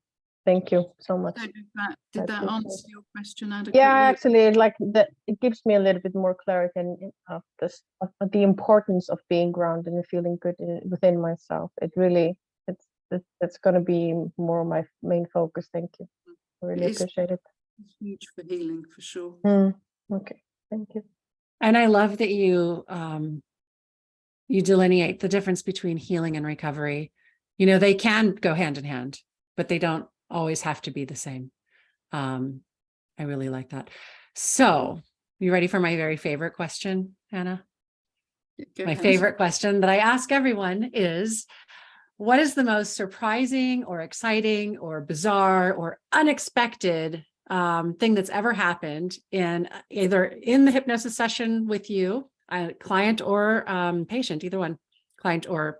Thank you so much. I don't know if that did I that appreciate answer your question adequately? Yeah, actually, like that, it gives me a little bit more clarity of this, of the importance of being grounded and feeling good within myself. It really, it's going to be more my main focus. Thank you. I really appreciate it. It's huge for healing, for sure. Okay, thank you. And I love that you you delineate the difference between healing and recovery. You know, they can go hand in hand, but they don't always have to be the same. I really like that. So, you ready for my very favorite question, Anna? Go My ahead. favorite question that I ask everyone is, what is the most surprising or exciting or bizarre or unexpected thing that's ever happened in either in the hypnosis session with you, a client or patient, either one, client or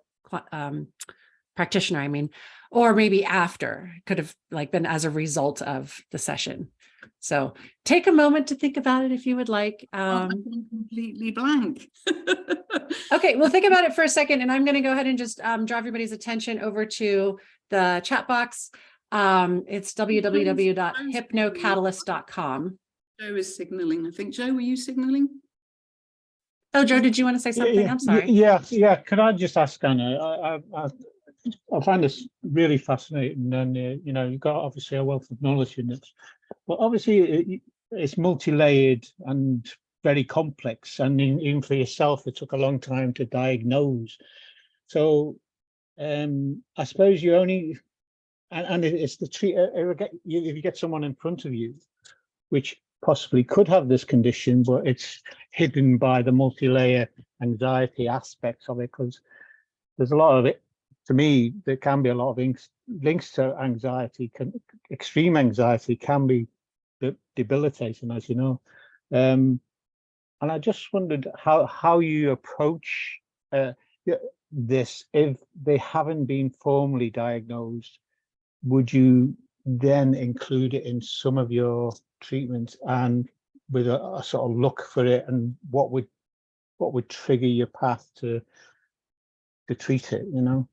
practitioner, I mean, or maybe after, could have like been as a result of the session. So take a moment to think about it if you would like. I'm completely blank. Okay, well, think about it for a second, and I'm going to go ahead and just draw everybody's attention over to the chat box. It's www.hypnocatalyst.com. Joe is signaling. I think, Joe, were you signaling? Oh, Joe, did you want to say something? I'm sorry. Yeah. Could I just ask Anna? I find this really fascinating, and you know, you've got obviously a wealth of knowledge in this, but obviously it's multi-layered and very complex, and even for yourself, it took a long time to diagnose. So, I suppose you only, and it's the treat. If you get someone in front of you, which possibly could have this condition, but it's hidden by the multi-layer anxiety aspects of it, because there's a lot of it. To me, there can be a lot of links to anxiety. Extreme anxiety can be debilitating, as you know. And I just wondered how you approach this if they haven't been formally diagnosed. Would you then include it in some of your treatments, and with a sort of look for it, and what would trigger your path to treat it? You know,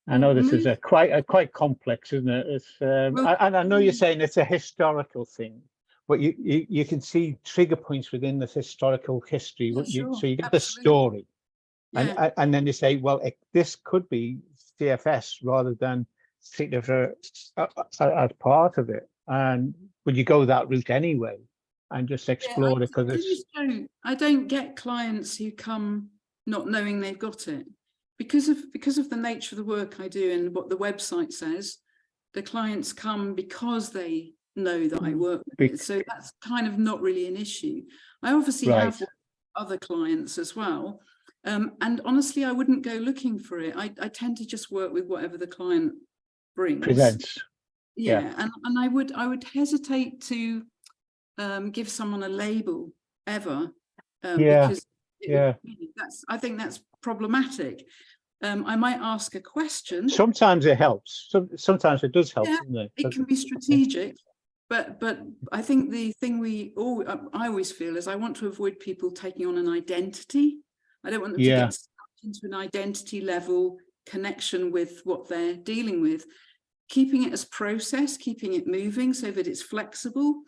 I know this is quite complex, isn't it? It's and I know you're saying it's a historical thing, but you can see trigger points within the historical history. Sure, so you get absolutely. the story, Yeah. and then you say, well, this could be CFS rather than treat it as part of it. And would you go that route anyway and just explore it? Because I don't get clients who come not knowing they've got it. Because of the nature of the work I do and what the website says, the clients come because they know that I work with it. So that's kind of not really an issue. I obviously have other clients as well. And honestly, I wouldn't go looking for it. I tend to just work with whatever the client brings. Presents. Yeah. And I would hesitate to give someone a label ever. Because I think that's problematic. I might ask a question. Sometimes it helps. Sometimes it does help, doesn't it? It can be strategic, but I think the thing I always feel is I want to avoid people taking on an identity. I don't want them to get stuck into an identity level connection with what they're dealing with. Keeping it as process, keeping it moving so that it's flexible,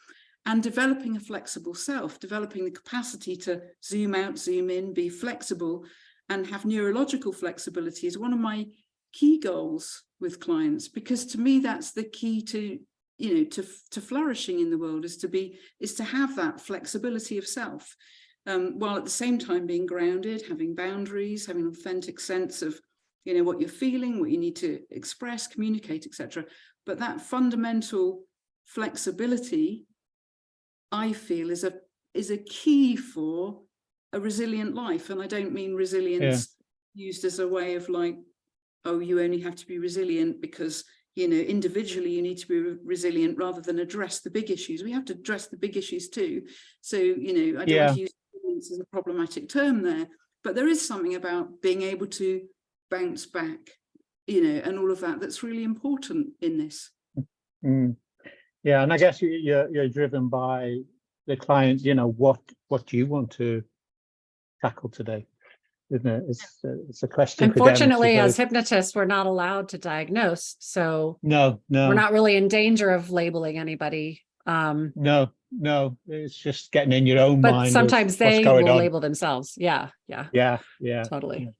and developing a flexible self, developing the capacity to zoom out, zoom in, be flexible, and have neurological flexibility is one of my key goals with clients, because to me that's the key to, you know, to flourishing in the world, is to have that flexibility of self, while at the same time being grounded, having boundaries, having an authentic sense of, you know, what you're feeling, what you need to express, communicate, etc. But that fundamental flexibility, I feel, is a key for a resilient life. And I don't mean resilience used as a way of like, oh, you only have to be resilient because, you know, individually you need to be resilient, rather than address the big issues. We have to address the big issues too. So, you know, I don't want to use resilience as a problematic term there, but there is something about being able to bounce back, you know, and all of that that's really important in this. Yeah, and I guess you're driven by the client. You know, what do you want to tackle today? isn't it? It's a question for them Unfortunately, to as do. hypnotists, we're not allowed to diagnose. So No, we're not really in danger of labeling anybody. no. It's just getting in your own But mind sometimes of what's they going will on. label themselves. Yeah, totally.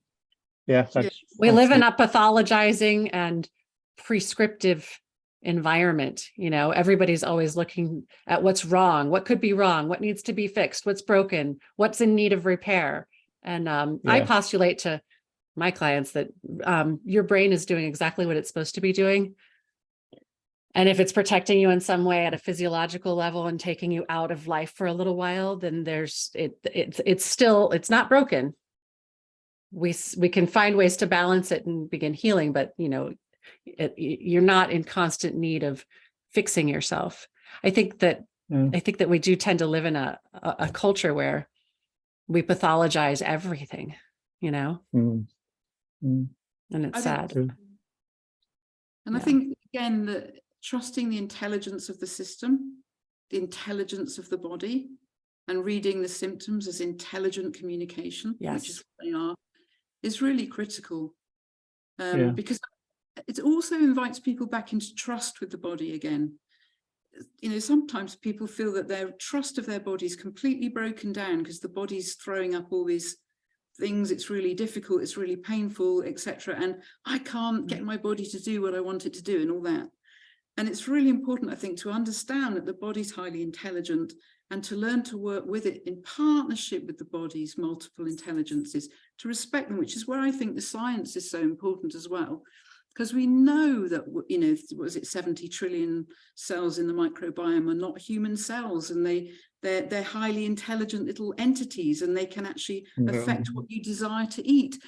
Yeah, thanks. We Thanks, live in Nick. a pathologizing and prescriptive environment. Everybody's always looking at what's wrong, what could be wrong, what needs to be fixed, what's broken, what's in need of repair. And I postulate to my clients that your brain is doing exactly what it's supposed to be doing. And if it's protecting you in some way at a physiological level and taking you out of life for a little while, then it's not broken. We can find ways to balance it and begin healing, but you're not in constant need of fixing yourself. I think that we do tend to live in a culture where we pathologize everything, and it's sad. And I think again that trusting the intelligence of the system, the intelligence of the body, and reading the symptoms as intelligent communication, which is what they are, is really critical. Because it also invites people back into trust with the body again. Sometimes people feel that their trust of their body is completely broken down because the body's throwing up all these things. It's really difficult, it's really painful, etc. And I can't get my body to do what I want it to do and all that. And it's really important, I think, to understand that the body's highly intelligent and to learn to work with it in partnership with the body's multiple intelligences, to respect them, which is where I think the science is so important as well. Because we know that, was it 70 trillion cells in the microbiome are not human cells, and they're highly intelligent little entities, and they can actually affect what you desire to eat.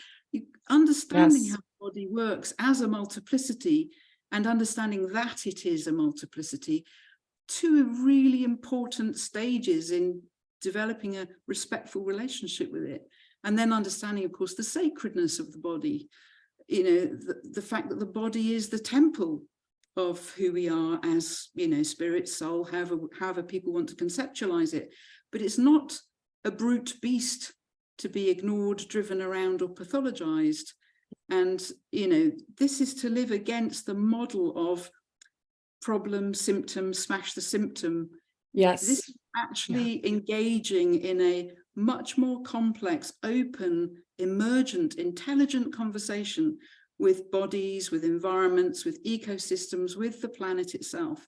Understanding how the body works as a multiplicity and understanding that it is a multiplicity, two really important stages in developing a respectful relationship with it. And then understanding, of course, the sacredness of the body, the fact that the body is the temple of who we are as, spirit, soul, however people want to conceptualize it. But it's not a brute beast to be ignored, driven around, or pathologized. And, this is to live against the model of problem, symptom, smash the symptom. Yes. This is actually engaging in a much more complex, open, emergent, intelligent conversation with bodies, with environments, with ecosystems, with the planet itself.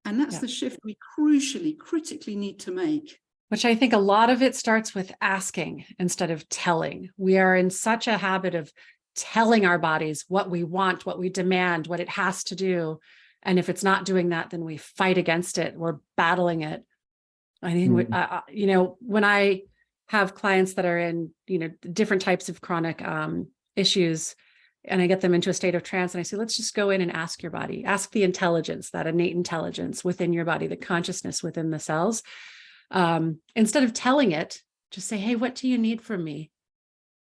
And that's the shift we critically need to make. Which I think a lot of it starts with asking instead of telling. We are in such a habit of telling our bodies what we want, what we demand, what it has to do. And if it's not doing that, then we fight against it. We're battling it. I think, when I have clients that are in, different types of chronic issues, and I get them into a state of trance, and I say, let's just go in and ask your body, ask the intelligence, that innate intelligence within your body, the consciousness within the cells. Instead of telling it, just say, hey, what do you need from me?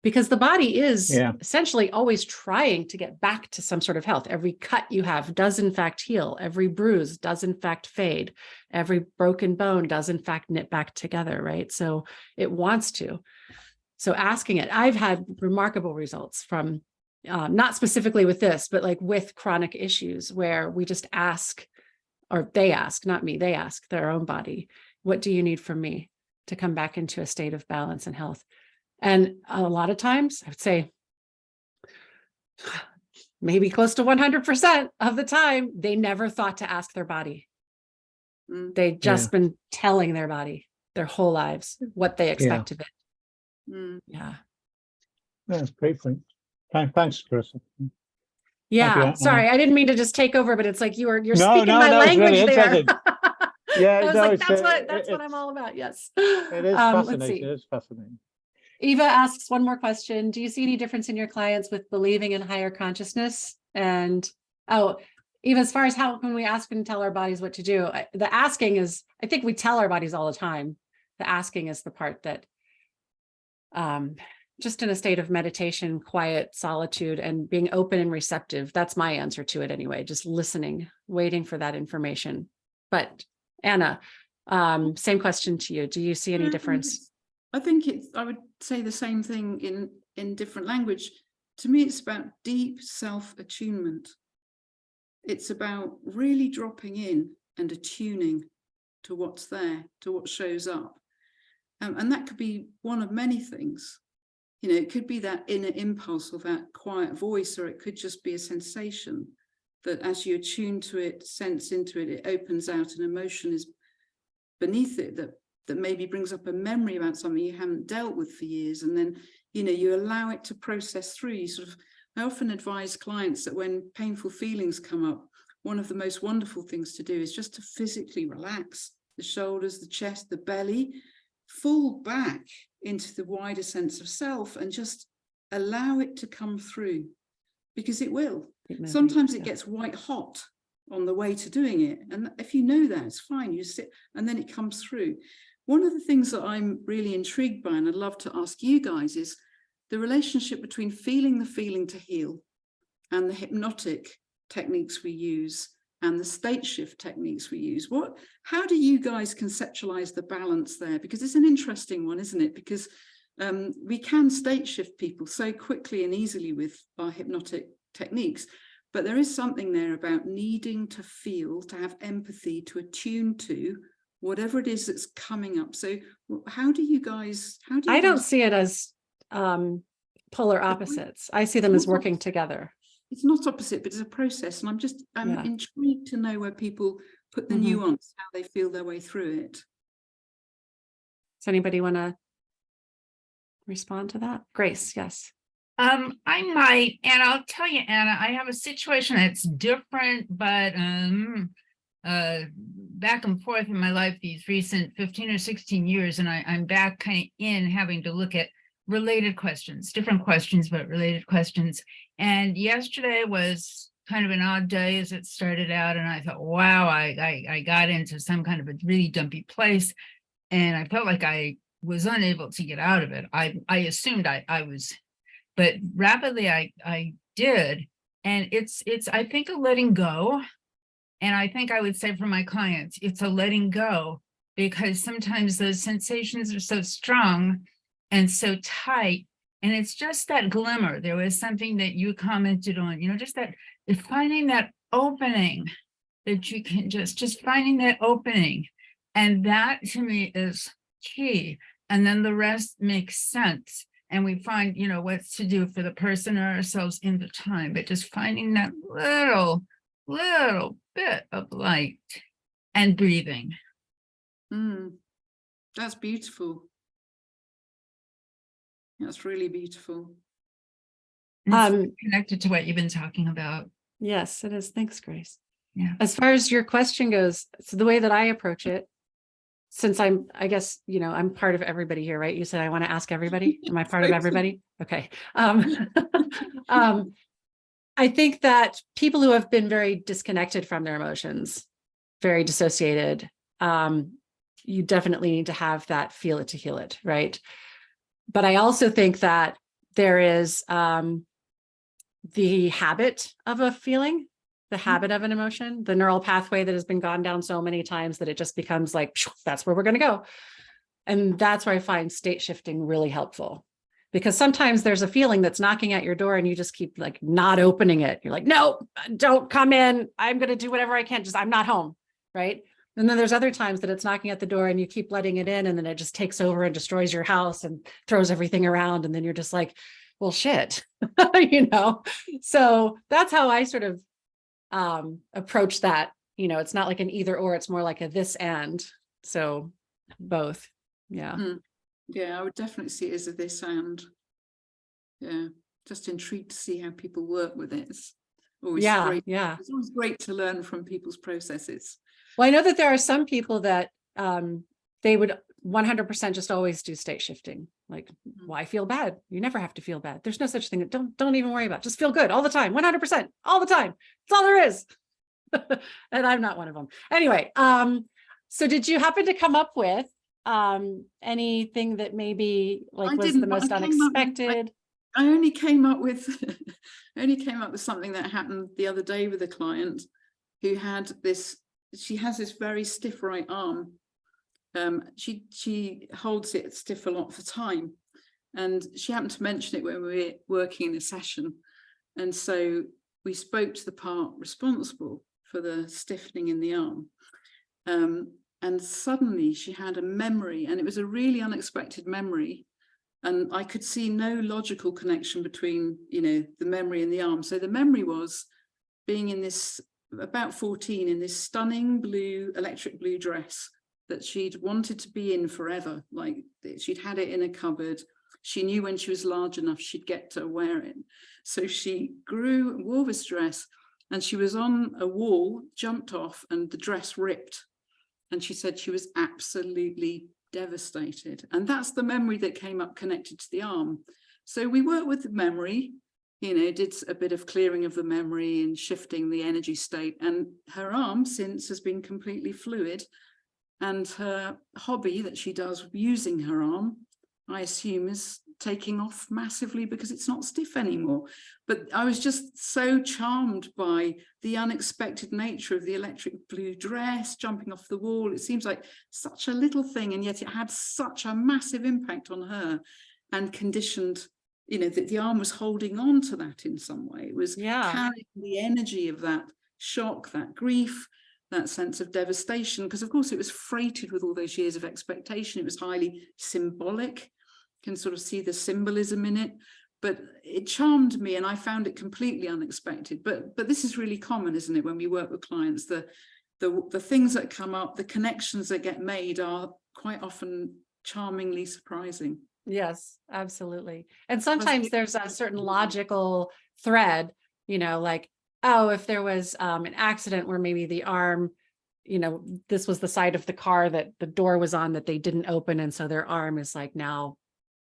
Because the body is essentially always trying to get back to some sort of health. Every cut you have does in fact heal. Every bruise does in fact fade. Every broken bone does in fact knit back together, right? So it wants to. So asking it, I've had remarkable results from, not specifically with this, but like with chronic issues where we just ask, or they ask, not me, they ask their own body, what do you need from me to come back into a state of balance and health? And a lot of times I would say maybe close to 100% of the time, they never thought to ask their body. They've just been telling their body their whole lives what they expect of it. Yeah. That's great. Thanks, Chris. Yeah. Sorry, I didn't mean to just take over, but it's like you're speaking my no, language really there. Yeah, I was like, that's what I'm all about. Yes. It is fascinating. It is fascinating. Eva asks one more question. Do you see any difference in your clients with believing in higher consciousness? And Eva, as far as how can we ask and tell our bodies what to do? The asking is, I think we tell our bodies all the time. The asking is the part that just in a state of meditation, quiet, solitude, and being open and receptive. That's my answer to it anyway, just listening, waiting for that information. But Anna, same question to you. Do you see any difference? I think I would say the same thing in different language. To me, it's about deep self-attunement. It's about really dropping in and attuning to what's there, to what shows up. And that could be one of many things. You know, it could be that inner impulse or that quiet voice, or it could just be a sensation that as you attune to it, sense into it, it opens out, an emotion is beneath it that maybe brings up a memory about something you haven't dealt with for years. And then, you know, you allow it to process through. You sort of, I often advise clients that when painful feelings come up, one of the most wonderful things to do is just to physically relax the shoulders, the chest, the belly, fall back into the wider sense of self and just allow it to come through, because it will. Sometimes it gets white hot on the way to doing it. And if you know that, it's fine. You sit and then it comes through. One of the things that I'm really intrigued by, and I'd love to ask you guys, is the relationship between feeling the feeling to heal and the hypnotic techniques we use and the state shift techniques we use. How do you guys conceptualize the balance there? Because it's an interesting one, isn't it? Because we can state shift people so quickly and easily with our hypnotic techniques, but there is something there about needing to feel, to have empathy, to attune to whatever it is that's coming up. So how do you guys I don't see it as polar opposites. I see them as working together. It's not opposite, but it's a process. And I'm intrigued to know where people put the nuance, how they feel their way through it. Does anybody want to respond to that? Grace, yes. I might, and I'll tell you, Anna, I have a situation that's different, but back and forth in my life these recent 15 or 16 years, and I'm back kind of in having to look at related questions, different questions, but related questions. And yesterday was kind of an odd day as it started out, and I thought, wow, I got into some kind of a really dumpy place, and I felt like I was unable to get out of it. I assumed I was, but rapidly I did. And it's I think a letting go. And I think I would say for my clients, it's a letting go, because sometimes those sensations are so strong and so tight. And it's just that glimmer. There was something that you commented on, you know, just that, finding that opening that you can just finding that opening. And that to me is key. And then the rest makes sense. And we find, you know, what's to do for the person or ourselves in the time, but just finding that little bit of light and breathing. That's beautiful. That's really beautiful. Connected to what you've been talking about. Yes, it is. Thanks, Grace. Yeah. As far as your question goes, so the way that I approach it, since I guess, you know, I'm part of everybody here, right? You said I want to ask everybody. Am I part of everybody? Okay. I think that people who have been very disconnected from their emotions, very dissociated, you definitely need to have that feel it to heal it, right? But I also think that there is the habit of a feeling, the habit of an emotion, the neural pathway that has been gone down so many times that it just becomes like, that's where we're going to go. And that's where I find state shifting really helpful, because sometimes there's a feeling that's knocking at your door and you just keep like not opening it. You're like, no, don't come in. I'm going to do whatever I can. Just, I'm not home. Right. And then there's other times that it's knocking at the door and you keep letting it in, and then it just takes over and destroys your house and throws everything around. And then you're just like, well, shit, you know? So that's how I sort of approach that. You know, it's not like an either or, it's more like a this and. So both. Yeah. Yeah, I would definitely see it as a this and. Yeah, just intrigued to see how people work with it. It's always great. Yeah. It's always great to learn from people's processes. Well, I know that there are some people that they would 100% just always do state shifting. Like, why feel bad? You never have to feel bad. There's no such thing. Don't even worry about it. Just feel good all the time, 100%, all the time. That's all there is. And I'm not one of them. Anyway, so did you happen to come up with anything that maybe like was the most unexpected? I only came up with something that happened the other day with a client who had this. She has this very stiff right arm. She holds it stiff a lot for time, And she happened to mention it when we were working in a session. And so we spoke to the part responsible for the stiffening in the arm. And suddenly she had a memory, and it was a really unexpected memory. And I could see no logical connection between, the memory and the arm. So the memory was being in this, about 14, in this stunning blue, electric blue dress that she'd wanted to be in forever. Like she'd had it in a cupboard. She knew when she was large enough, she'd get to wear it. So she wore this dress, and she was on a wall, jumped off, and the dress ripped. And she said she was absolutely devastated. And that's the memory that came up connected to the arm. So we worked with the memory, did a bit of clearing of the memory and shifting the energy state. And her arm since has been completely fluid. And her hobby that she does using her arm, I assume, is taking off massively because it's not stiff anymore. But I was just so charmed by the unexpected nature of the electric blue dress jumping off the wall. It seems like such a little thing, and yet it had such a massive impact on her, and conditioned, that the arm was holding on to that in some way. It was carrying the energy of that shock, that grief, that sense of devastation, because of course it was freighted with all those years of expectation. It was highly symbolic. Can sort of see the symbolism in it, but it charmed me, and I found it completely unexpected. But this is really common, isn't it, when we work with clients? The things that come up, the connections that get made are quite often charmingly surprising. Yes, absolutely. And sometimes there's a certain logical thread, like, oh, if there was an accident where maybe the arm, this was the side of the car that the door was on that they didn't open, and so their arm is like now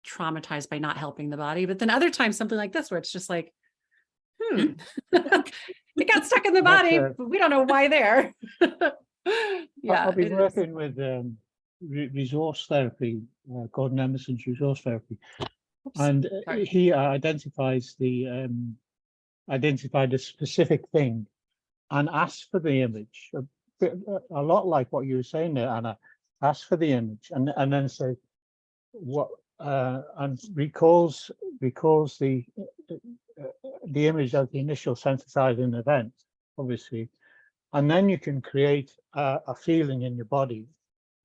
traumatized by not helping the body. But then other times something like this where it's just like, it got stuck in the body, but we don't know why there. I've been working with resource therapy, Gordon Emerson's resource therapy. Oops, and he identified a specific thing and asked for the image, a lot like what you were saying there, Anna. Asked for the image and then said what, and recalls the image of the initial sensitizing event, obviously, and then you can create a feeling in your body.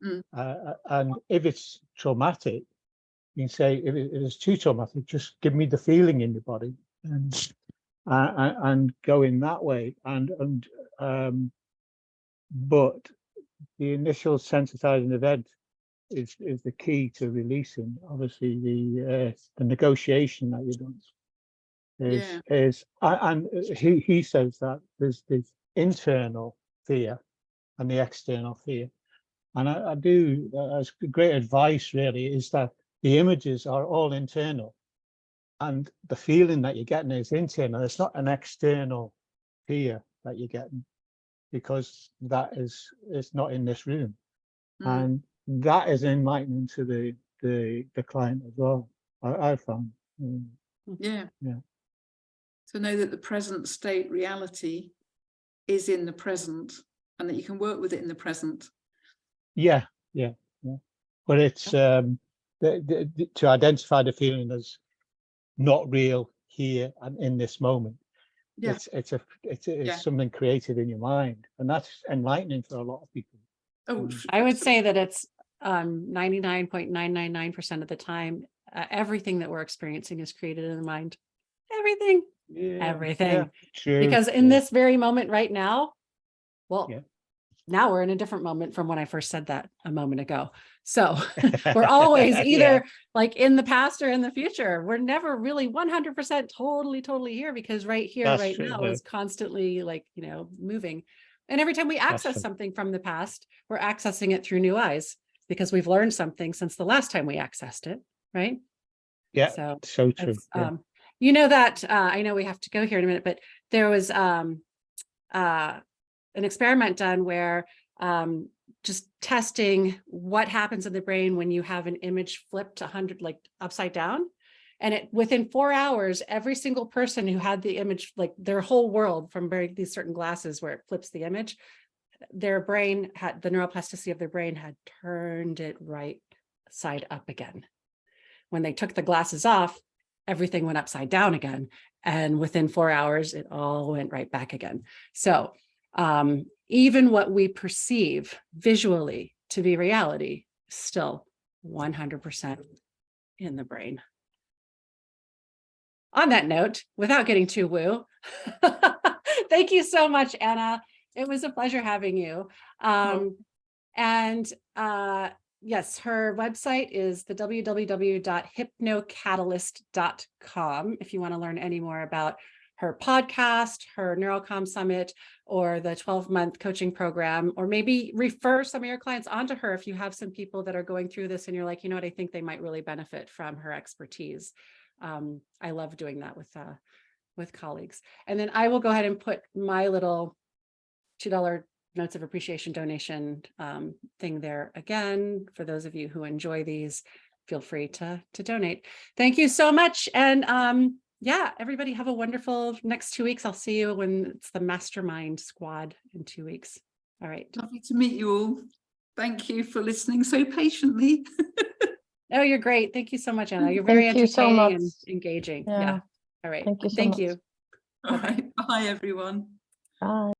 And if it's traumatic, you can say, if it is too traumatic, just give me the feeling in your body, and go in that way. But the initial sensitizing event is the key to releasing. Obviously, the negotiation that you've done is and he says that there's the internal fear and the external fear. And I do, as great advice really, is that the images are all internal, and the feeling that you're getting is internal. It's not an external fear that you're getting, because that is not in this room. And that is enlightening to the client as well, I found. Yeah. To know that the present state reality is in the present, and that you can work with it in the present. Yeah. But it's to identify the feeling as not real here and in this moment. Yeah. It's something created in your mind, and that's enlightening for a lot of people. Oh, I would say that it's 99.999% of the time, everything that we're experiencing is created in the mind. Everything. True. Because in this very moment right now, now we're in a different moment from when I first said that a moment ago. So we're always either like in the past or in the future. We're never really 100% totally here, because right here, that's right true, now is constantly like, moving. And every time we access something from the past, we're accessing it through new eyes, because we've learned something since the last time we accessed it, right? Yeah, so true. That I know we have to go here in a minute, but there was an experiment done where just testing what happens in the brain when you have an image flipped 100, like upside down. And within 4 hours, every single person who had the image, like their whole world from wearing these certain glasses where it flips the image, their brain had, the neuroplasticity of their brain had turned it right side up again. when they took the glasses off, everything went upside down again. And within 4 hours, it all went right back again. So even what we perceive visually to be reality, still 100% in the brain. On that note, without getting too woo, thank you so much, Anna. It was a pleasure having you. Yes, her website is the www.hypnocatalyst.com if you want to learn any more about her podcast, her NeuralCom Summit, or the 12-month coaching program, or maybe refer some of your clients onto her if you have some people that are going through this and you're like, you know what, I think they might really benefit from her expertise. I love doing that with colleagues. And then I will go ahead and put my little $2 notes of appreciation donation thing there again. For those of you who enjoy these, feel free to donate. Thank you so much. And yeah, everybody have a wonderful next 2 weeks. I'll see you when it's the mastermind squad in 2 weeks. All right. Lovely to meet you all. Thank you for listening so patiently. Oh, you're great. Thank you so much, Anna. You're very Thank you so entertaining and much. engaging. Yeah. Yeah. All right. Thank you so Thank much. you. All right. Bye, everyone. Bye.